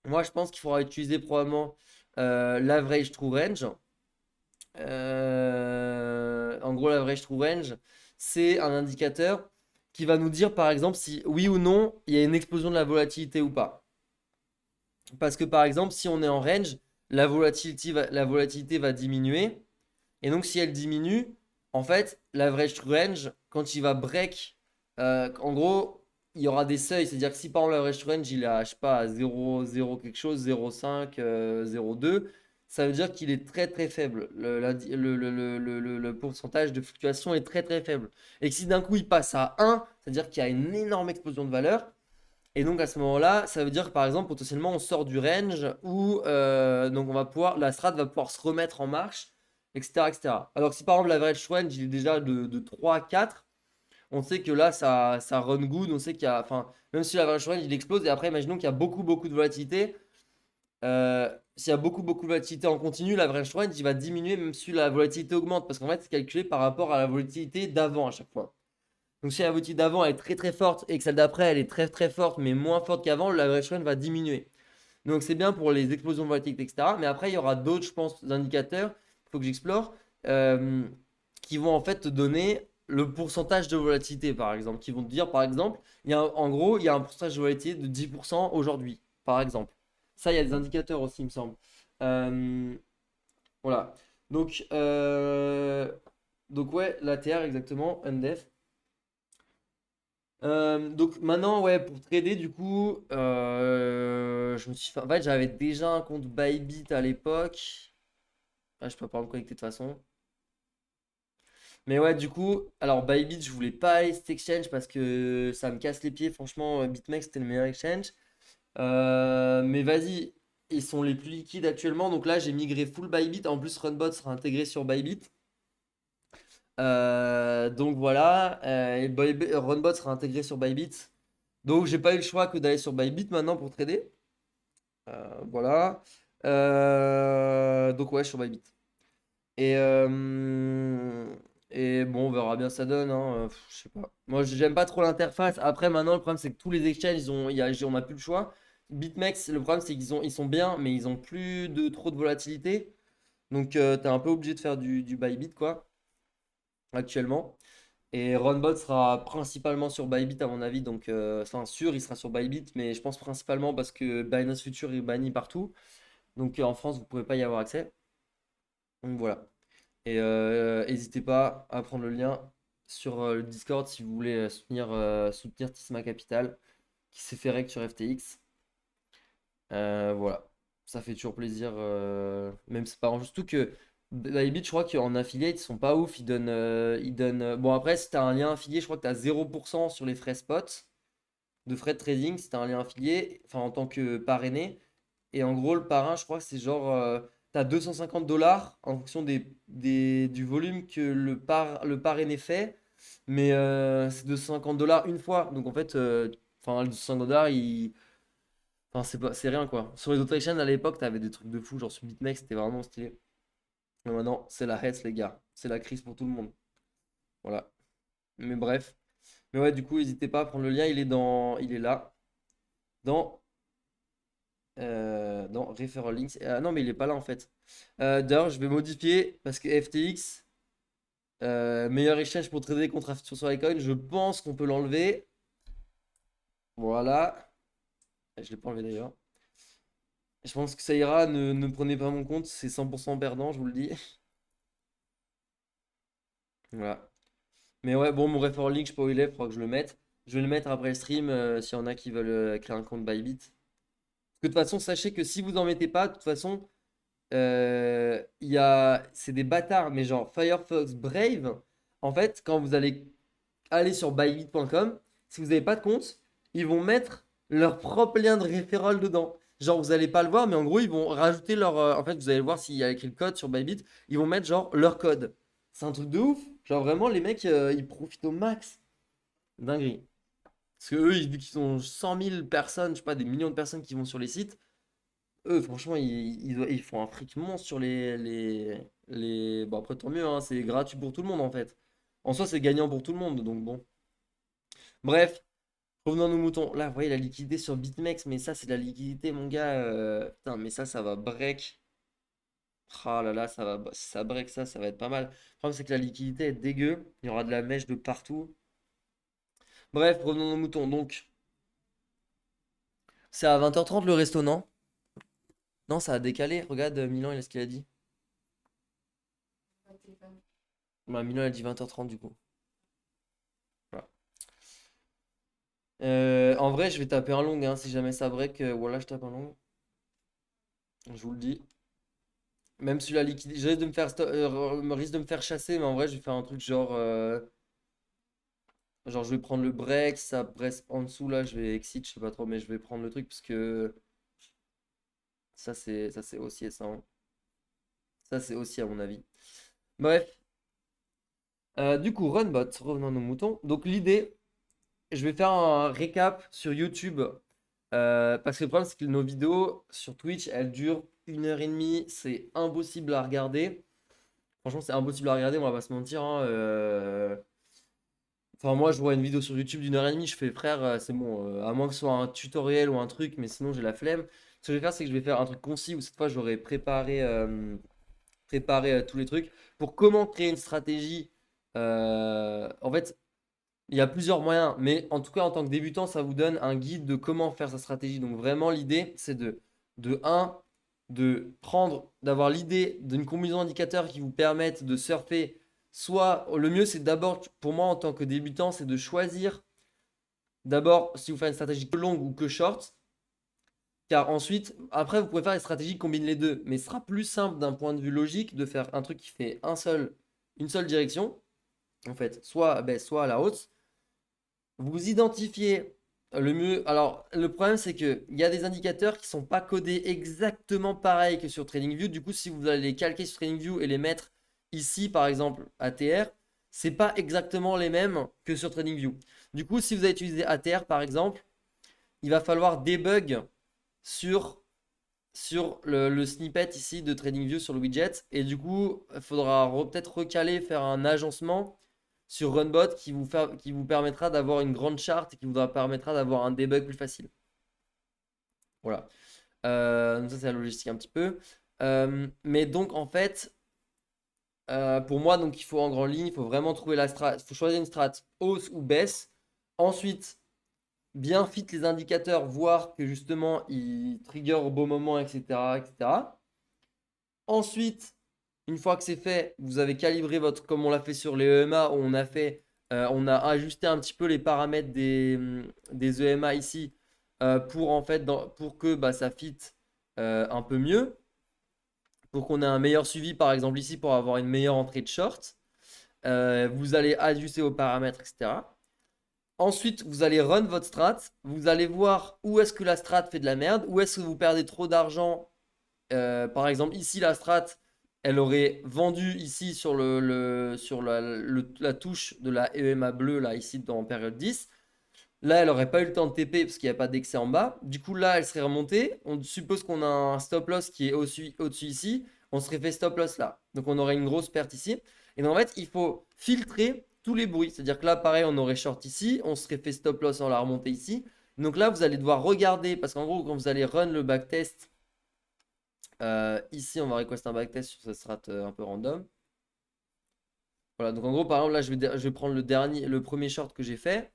Moi, je pense qu'il faudra utiliser probablement l'average true range. En gros, l'average true range, c'est un indicateur qui va nous dire, par exemple, si oui ou non, il y a une explosion de la volatilité ou pas. Parce que, par exemple, si on est en range, la volatilité va diminuer. Et donc, si elle diminue, en fait, l'average true range, quand il va break, en gros, il y aura des seuils. C'est-à-dire que si par exemple l'average true range, il est à, je sais pas, à 0,0 quelque chose, 0,5, 0,2, ça veut dire qu'il est très très faible. Le pourcentage de fluctuation est très très faible. Et que si d'un coup il passe à 1, c'est-à-dire qu'il y a une énorme explosion de valeur. Et donc à ce moment-là, ça veut dire que par exemple, potentiellement, on sort du range où donc la strat va pouvoir se remettre en marche, etc., etc. Alors que si par exemple l'average range il est déjà de 3 à 4, on sait que là ça run good, on sait qu'il y a, enfin, même si l'average range il explose, et après imaginons qu'il y a beaucoup de volatilité, s'il y a beaucoup de volatilité en continu, l'average range il va diminuer même si la volatilité augmente, parce qu'en fait c'est calculé par rapport à la volatilité d'avant à chaque fois. Donc si la volatilité d'avant est très très forte et que celle d'après elle est très très forte mais moins forte qu'avant, l'average run va diminuer. Donc c'est bien pour les explosions de volatilité, etc. Mais après il y aura d'autres, je pense, indicateurs qu'il faut que j'explore euh, qui vont en fait te donner le pourcentage de volatilité par exemple. Qui vont te dire par exemple, en gros il y a un pourcentage de volatilité de 10% aujourd'hui par exemple. Ça il y a des indicateurs aussi il me semble. Euh, voilà. Donc, donc ouais, l'ATR exactement, UNDEF. Donc maintenant, ouais, pour trader, du coup, je me suis fait... En fait, j'avais déjà un compte Bybit à l'époque. Ah, je peux pas me connecter de toute façon. Mais ouais, du coup, alors Bybit, je voulais pas aller cet exchange parce que ça me casse les pieds. Franchement, BitMEX, c'était le meilleur exchange. Mais vas-y, ils sont les plus liquides actuellement. Donc là, j'ai migré full Bybit. En plus, Runbot sera intégré sur Bybit. Donc voilà, Runbot sera intégré sur Bybit. Donc j'ai pas eu le choix que d'aller sur Bybit maintenant pour trader. Voilà. Donc ouais, sur Bybit. Et, et bon, on verra bien ça donne, hein. Je sais pas. Moi, j'aime pas trop l'interface. Après, maintenant, le problème, c'est que tous les exchanges, on a plus le choix. BitMEX, le problème, c'est ils sont bien, mais ils ont plus de trop de volatilité. Donc, t'es un peu obligé de faire du Bybit, quoi, actuellement. Et Runbot sera principalement sur Bybit à mon avis, donc enfin sûr il sera sur Bybit, mais je pense principalement parce que Binance Future est banni partout, donc en France vous pouvez pas y avoir accès. Donc voilà. Et n'hésitez pas à prendre le lien sur le Discord si vous voulez soutenir Tisma Capital qui s'est fait rec sur FTX. Voilà, ça fait toujours plaisir, même c'est pas surtout que Bybit, je crois qu'en affiliate, ils sont pas ouf, bon après, si t'as un lien affilié, je crois que t'as 0% sur les frais spot de frais de trading, si t'as un lien affilié, enfin en tant que parrainé, et en gros, le parrain, je crois que c'est genre, t'as 250 $ en fonction du volume que le parrainé fait, mais c'est 250 $ une fois, donc en fait, enfin, le 250 $, enfin, c'est rien quoi. Sur les autres chaînes à l'époque, t'avais des trucs de fou, genre sur BitMEX, c'était vraiment stylé. Mais maintenant, c'est la hesse, les gars. C'est la crise pour tout le monde. Voilà. Mais bref. Mais ouais, du coup, n'hésitez pas à prendre le lien, il est là. Dans, dans Referral Links. Ah non, mais il est pas là en fait. D'ailleurs, je vais modifier parce que FTX, meilleur exchange pour trader contre sur Litecoin, je pense qu'on peut l'enlever. Voilà. Je l'ai pas enlevé d'ailleurs. Je pense que ça ira, ne prenez pas mon compte, c'est 100% perdant, je vous le dis. Voilà. Mais ouais, bon, mon Refor League, je sais pas où il est, faudra que je le mette. Je vais le mettre après le stream s'il y en a qui veulent créer un compte Bybit. Parce que de toute façon, sachez que si vous en mettez pas, de toute façon, c'est des bâtards, mais genre Firefox Brave, en fait, quand vous allez aller sur bybit.com, si vous n'avez pas de compte, ils vont mettre leur propre lien de référent dedans. Genre, vous allez pas le voir, mais en gros, ils vont rajouter leur. En fait, vous allez voir s'il y a écrit le code sur Bybit, ils vont mettre genre leur code. C'est un truc de ouf. Genre, vraiment, les mecs, ils profitent au max. Dinguerie. Parce que eux, vu qu'ils ont 100 000 personnes, je sais pas, des millions de personnes qui vont sur les sites, eux, franchement, ils font un fric monstre sur les. Bon, après, tant mieux, hein, c'est gratuit pour tout le monde en fait. En soi, c'est gagnant pour tout le monde, donc bon. Bref, revenons à nos moutons. Là, vous voyez la liquidité sur BitMEX, mais ça, c'est de la liquidité, mon gars. Putain, mais ça va break. Ah là là, si ça break ça, ça va être pas mal. Le problème, c'est que la liquidité est dégueu. Il y aura de la mèche de partout. Bref, revenons à nos moutons. Donc, c'est à 20h30 le resto, non? Non, ça a décalé. Regarde, Milan, il a ce qu'il a dit. Bah, Milan, il a dit 20h30 du coup. Voilà. En vrai, je vais taper un long, hein, si jamais ça break. Voilà, je tape un long. Je vous le dis. Même si la liquidité. Je risque de me faire, risque de me faire chasser, mais en vrai, je vais faire un truc genre. Genre, je vais prendre le break. Ça presse en dessous, là, je vais exit, je sais pas trop, mais je vais prendre le truc parce que. Ça, c'est aussi ça, hein. Ça, c'est aussi à mon avis. Bref. Du coup, Runbot, revenons à nos moutons. Donc, l'idée, je vais faire un récap sur YouTube. Parce que le problème, c'est que nos vidéos sur Twitch, elles durent 1h30. C'est impossible à regarder. Franchement, c'est impossible à regarder, on va pas se mentir, hein. Enfin, moi, je vois une vidéo sur YouTube d'1h30, je fais frère, c'est bon, à moins que ce soit un tutoriel ou un truc, mais sinon j'ai la flemme. Ce que je vais faire, c'est que je vais faire un truc concis où cette fois j'aurai préparé tous les trucs pour comment créer une stratégie. En fait, il y a plusieurs moyens, mais en tout cas, en tant que débutant, ça vous donne un guide de comment faire sa stratégie. Donc, vraiment, l'idée, c'est de un, d'avoir l'idée d'une combinaison d'indicateurs qui vous permettent de surfer. Soit, le mieux, c'est d'abord, pour moi, en tant que débutant, c'est de choisir d'abord si vous faites une stratégie que longue ou que short. Car ensuite, après, vous pouvez faire des stratégies qui combinent les deux. Mais ce sera plus simple d'un point de vue logique de faire un truc qui fait une seule direction, en fait, soit à baisse, soit à la hausse. Vous identifiez le mieux. Alors, le problème, c'est qu'il y a des indicateurs qui ne sont pas codés exactement pareil que sur TradingView. Du coup, si vous allez les calquer sur TradingView et les mettre ici, par exemple, ATR, c'est pas exactement les mêmes que sur TradingView. Du coup, si vous avez utilisé ATR, par exemple, il va falloir debug sur, sur le snippet ici de TradingView sur le widget. Et du coup, il faudra peut-être recaler, faire un agencement sur Runbot qui vous permettra d'avoir une grande charte et qui vous permettra d'avoir un debug plus facile. Voilà. Donc ça, c'est la logistique un petit peu. Mais donc, en fait, pour moi, donc, il faut en grande ligne, il faut vraiment trouver la strat. Il faut choisir une strat hausse ou baisse. Ensuite, bien fit les indicateurs, voir que justement, ils trigger au bon moment, etc., etc. Ensuite, une fois que c'est fait, vous avez calibré comme on l'a fait sur les EMA, où on a ajusté un petit peu les paramètres des EMA ici pour en fait, pour que bah, ça fit un peu mieux, pour qu'on ait un meilleur suivi, par exemple ici, pour avoir une meilleure entrée de short. Vous allez ajuster vos paramètres, etc. Ensuite, vous allez run votre strat. Vous allez voir où est-ce que la strat fait de la merde, où est-ce que vous perdez trop d'argent. Par exemple, ici, la strat, elle aurait vendu ici sur, sur la touche de la EMA bleue, là, ici, dans période 10. Là, elle n'aurait pas eu le temps de TP parce qu'il n'y a pas d'excès en bas. Du coup, là, elle serait remontée. On suppose qu'on a un stop loss qui est au-dessus ici. On serait fait stop loss là. Donc, on aurait une grosse perte ici. Et donc, en fait, il faut filtrer tous les bruits. C'est-à-dire que là, pareil, on aurait short ici. On serait fait stop loss en la remontée ici. Donc là, vous allez devoir regarder. Parce qu'en gros, quand vous allez run le backtest, ici, on va request un backtest sur cette strat un peu random. Voilà, donc en gros, par exemple, là, je vais prendre le premier short que j'ai fait.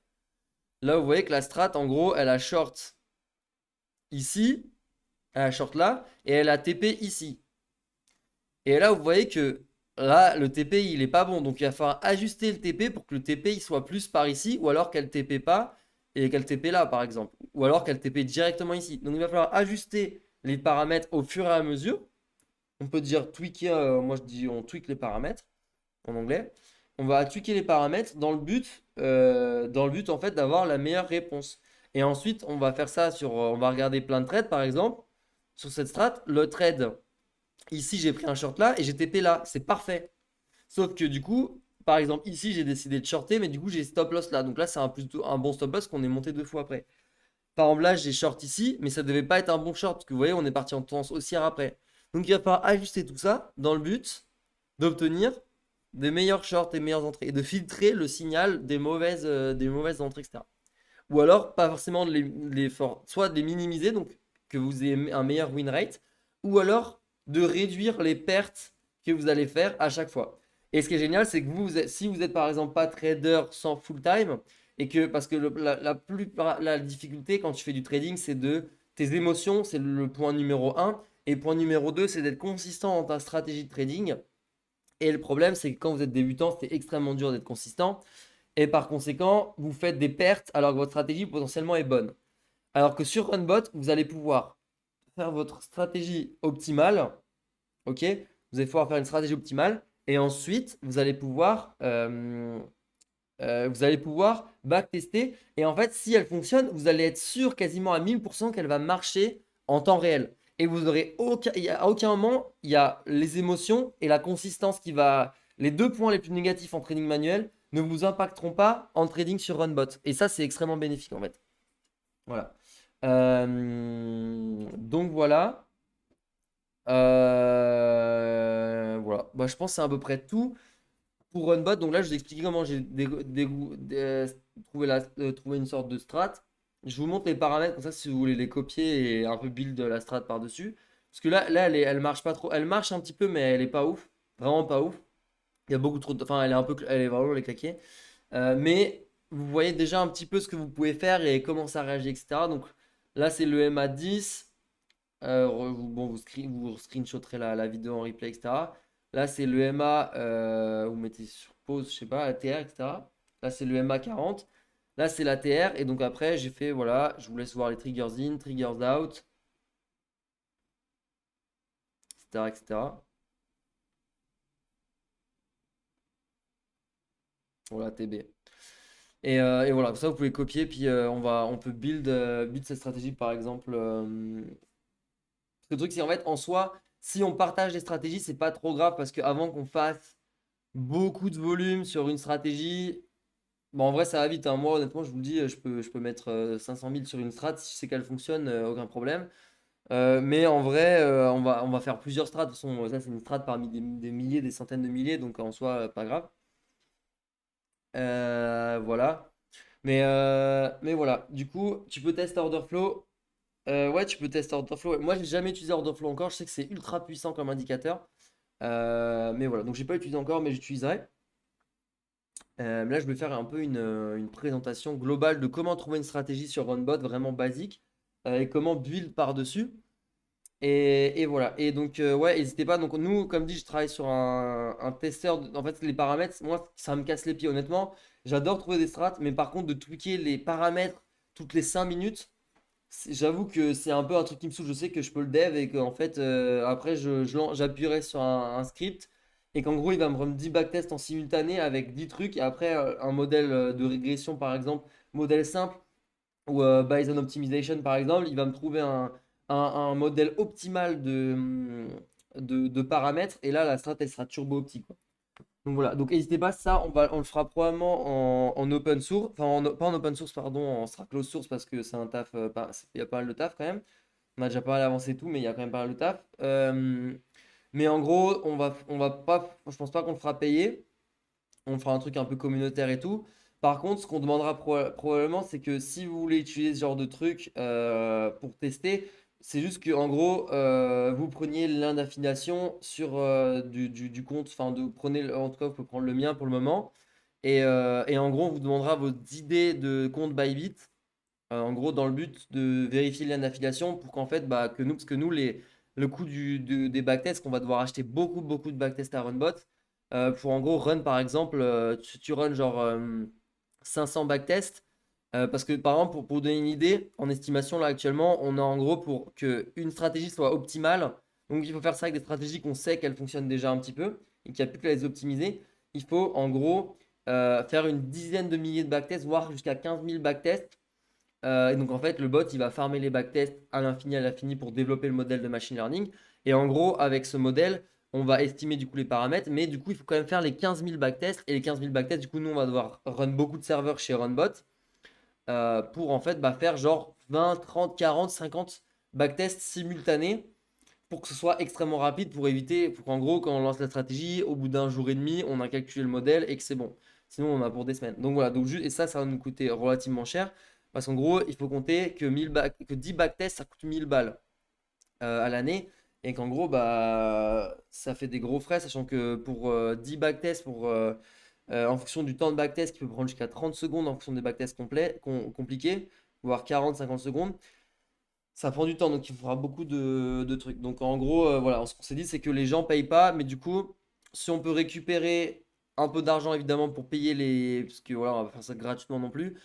Là, vous voyez que la strat, en gros, elle a short ici, à la short là, et elle a TP ici. Et là, vous voyez que là, le TP, il est pas bon. Donc, il va falloir ajuster le TP pour que le TP il soit plus par ici, ou alors qu'elle TP pas et qu'elle TP là, par exemple. Ou alors qu'elle TP directement ici. Donc, il va falloir ajuster les paramètres au fur et à mesure. On peut dire tweaker, moi je dis on tweak les paramètres en anglais. On va tweaker les paramètres dans le but en fait d'avoir la meilleure réponse. Et ensuite, on va faire ça on va regarder plein de trades par exemple. Sur cette strat, le trade, ici j'ai pris un short là et j'ai TP là, c'est parfait. Sauf que du coup, par exemple ici j'ai décidé de shorter, mais du coup j'ai stop loss là. Donc là c'est plutôt un bon stop loss qu'on est monté 2 fois après. Par exemple là j'ai short ici, mais ça devait pas être un bon short, parce que vous voyez on est parti en tendance haussière après. Donc il va falloir ajuster tout ça dans le but d'obtenir des meilleurs shorts et meilleures entrées et de filtrer le signal des mauvaises entrées, etc. Ou alors, pas forcément soit de les minimiser, donc que vous ayez un meilleur win rate, ou alors de réduire les pertes que vous allez faire à chaque fois. Et ce qui est génial, c'est que si vous êtes par exemple pas trader sans full time, et que parce que la difficulté quand tu fais du trading, c'est de tes émotions, c'est le point numéro un, et le point numéro 2, c'est d'être consistant dans ta stratégie de trading. Et le problème, c'est que quand vous êtes débutant, c'est extrêmement dur d'être consistant. Et par conséquent, vous faites des pertes alors que votre stratégie potentiellement est bonne. Alors que sur Runbot, vous allez pouvoir faire votre stratégie optimale. Ok? Vous allez pouvoir faire une stratégie optimale. Et ensuite, vous allez pouvoir backtester. Et en fait, si elle fonctionne, vous allez être sûr quasiment à 1000% qu'elle va marcher en temps réel. Et vous aurez à aucun moment, il y a les émotions et la consistance les deux points les plus négatifs en trading manuel ne vous impacteront pas en trading sur Runbot. Et ça, c'est extrêmement bénéfique en fait. Voilà. Donc voilà. Voilà. Bah, je pense que c'est à peu près tout pour Runbot. Donc là, je vous ai expliqué comment j'ai trouvé une sorte de strat. Je vous montre les paramètres, comme ça, si vous voulez les copier et un peu build la strat par-dessus. Parce que là elle marche pas trop. Elle marche un petit peu, mais elle est pas ouf. Vraiment pas ouf. Il y a beaucoup trop de. Enfin, elle est vraiment, elle est claquée. Mais vous voyez déjà un petit peu ce que vous pouvez faire et comment ça réagit, etc. Donc là, c'est le MA10. Bon, vous screenshoterez la vidéo en replay, etc. Là, c'est le MA, vous mettez sur pause, je sais pas, ATR, etc. Là, c'est le MA 40. Là, c'est l'ATR. Et donc après, j'ai fait, voilà, je vous laisse voir les triggers in, triggers out, etc., etc. Voilà, TB. Et voilà, ça, vous pouvez copier, puis on peut build cette stratégie, par exemple. Le truc, c'est en fait, en soi, si on partage des stratégies, c'est pas trop grave, parce qu'avant qu'on fasse beaucoup de volume sur une stratégie, bon, en vrai, ça va vite, hein. Moi, honnêtement, je vous le dis, je peux mettre 500 000 sur une strat. Si je sais qu'elle fonctionne, aucun problème. Mais en vrai, on va faire plusieurs strats. De toute façon, ça, c'est une strat parmi des milliers, des centaines de milliers. Donc, en soi, pas grave. Voilà. Mais voilà. Du coup, tu peux tester order flow. Ouais, tu peux tester order flow. Moi, j'ai jamais utilisé order flow encore. Je sais que c'est ultra puissant comme indicateur. Mais voilà. Donc, j'ai pas utilisé encore, mais j'utiliserai. Là, je vais faire un peu une présentation globale de comment trouver une stratégie sur Runbot vraiment basique et comment build par-dessus. Et voilà. Et donc, ouais, n'hésitez pas. Donc, nous, comme dit, je travaille sur un testeur. En fait, les paramètres, moi, ça me casse les pieds, honnêtement. J'adore trouver des strats, mais par contre, de tweaker les paramètres toutes les 5 minutes, j'avoue que c'est un peu un truc qui me saoule. Je sais que je peux le dev et qu'en fait, après, j'appuierai sur un script et qu'en gros, il va me dire backtest en simultané avec 10 trucs et après, un modèle de régression, par exemple, modèle simple ou Bayesian Optimization, par exemple, il va me trouver un modèle optimal de paramètres et là, la strat, elle sera turbo optique, quoi. Donc voilà, donc n'hésitez pas, ça on le fera probablement en open source, enfin pas en open source, pardon, en sera closed source parce que c'est un taf, il y a pas mal de taf quand même. On a déjà pas mal avancé et tout, mais il y a quand même pas mal de taf. Mais en gros, on va pas, je pense pas qu'on le fera payer, on fera un truc un peu communautaire et tout. Par contre, ce qu'on demandera probablement, c'est que si vous voulez utiliser ce genre de truc pour tester, c'est juste que en gros, vous preniez le lien d'affiliation sur du compte, enfin, en tout cas, vous pouvez prendre le mien pour le moment. Et en gros, on vous demandera vos idées de compte Bybit En gros, dans le but de vérifier le lien d'affiliation pour qu'en fait, bah, que nous, parce que nous, le coût des backtests, qu'on va devoir acheter beaucoup, beaucoup de backtests à Runbot, pour en gros run par exemple, tu run genre 500 backtests, parce que par exemple, pour donner une idée, en estimation là actuellement, on a en gros pour que une stratégie soit optimale, donc il faut faire ça avec des stratégies qu'on sait qu'elles fonctionnent déjà un petit peu et qu'il n'y a plus qu'à les optimiser. Il faut en gros faire une dizaine de milliers de backtests, voire jusqu'à 15 000 backtests. Et donc en fait, le bot, il va farmer les backtests à l'infini pour développer le modèle de machine learning. Et en gros, avec ce modèle, on va estimer du coup les paramètres, mais du coup, il faut quand même faire les 15 000 backtests. Et les 15 000 backtests, du coup, nous, on va devoir run beaucoup de serveurs chez Runbot pour en fait bah, faire genre 20, 30, 40, 50 backtests simultanés pour que ce soit extrêmement rapide pour éviter, pour qu'en gros, quand on lance la stratégie, au bout d'un jour et demi, on a calculé le modèle et que c'est bon. Sinon, on a pour des semaines. Donc voilà, donc, et ça va nous coûter relativement cher. Parce qu'en gros, il faut compter que, que 10 backtests, ça coûte 1000 balles à l'année. Et qu'en gros, bah, ça fait des gros frais, sachant que pour 10 backtests, en fonction du temps de backtest qui peut prendre jusqu'à 30 secondes en fonction des backtests compliqués, voire 40-50 secondes, ça prend du temps, donc il faudra beaucoup de trucs. Donc en gros, voilà, ce qu'on s'est dit, c'est que les gens payent pas, mais du coup, si on peut récupérer un peu d'argent évidemment pour payer les. Parce que voilà, on va pas faire ça gratuitement non plus,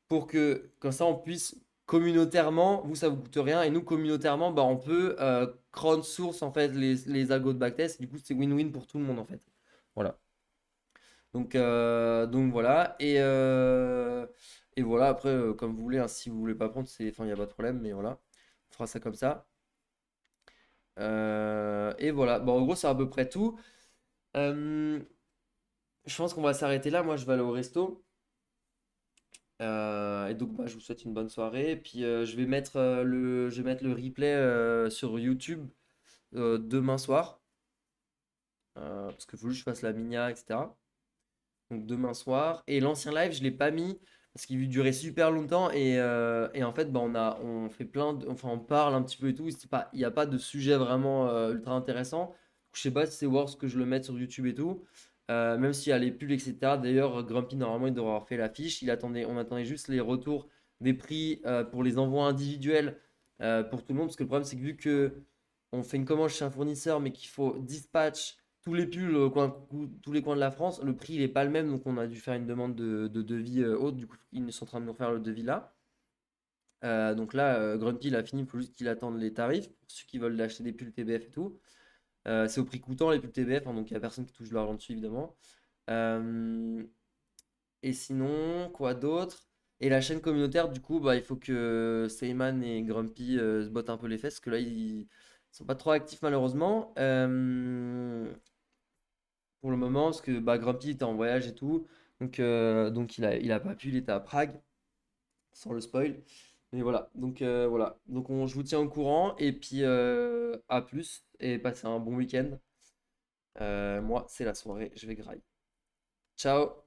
pour que comme ça on puisse communautairement, vous ça vous coûte rien, et nous communautairement, bah, on peut crowdsource en fait les algos de backtest, du coup c'est win-win pour tout le monde en fait. Voilà. Donc voilà, et voilà, après, comme vous voulez, hein, si vous voulez pas prendre, enfin, il n'y a pas de problème, mais voilà, on fera ça comme ça. Et voilà, bon, en gros, c'est à peu près tout. Euh, je pense qu'on va s'arrêter là. Moi, je vais aller au resto. Et donc, bah, je vous souhaite une bonne soirée. Et puis, je vais mettre le replay sur YouTube demain soir. Parce qu'il faut juste que je fasse la minia, etc. Donc, demain soir. Et l'ancien live, je ne l'ai pas mis parce qu'il durait super longtemps. Et en fait, bah, on fait enfin, on parle un petit peu et tout. Il n'y a pas de sujet vraiment ultra intéressant. Je sais pas si c'est worth que je le mette sur YouTube et tout. Même s'il y a les pubs, etc. D'ailleurs, Grumpy, normalement, il devrait avoir fait l'affiche. On attendait juste les retours des prix pour les envois individuels pour tout le monde. Parce que le problème, c'est que vu que on fait une commande chez un fournisseur, mais qu'il faut dispatch tous les pulls, tous les coins de la France, le prix, il est pas le même. Donc, on a dû faire une demande de devis haute. Du coup, ils sont en train de nous faire le devis là. Donc là, Grumpy, il a fini. Il faut juste qu'il attende les tarifs pour ceux qui veulent acheter des pulls TBF et tout. C'est au prix coûtant les pubs TBF, hein, donc il n'y a personne qui touche de l'argent dessus évidemment. Euh, et sinon, quoi d'autre? Et la chaîne communautaire, du coup, bah, il faut que Seyman et Grumpy se bottent un peu les fesses, parce que là, ils sont pas trop actifs malheureusement. Pour le moment, parce que bah, Grumpy était en voyage et tout, donc il a pas pu, il était à Prague, sans le spoil. Mais voilà, voilà. Donc je vous tiens au courant, et puis à plus, et passez un bon week-end. Moi, c'est la soirée, je vais grailler. Ciao!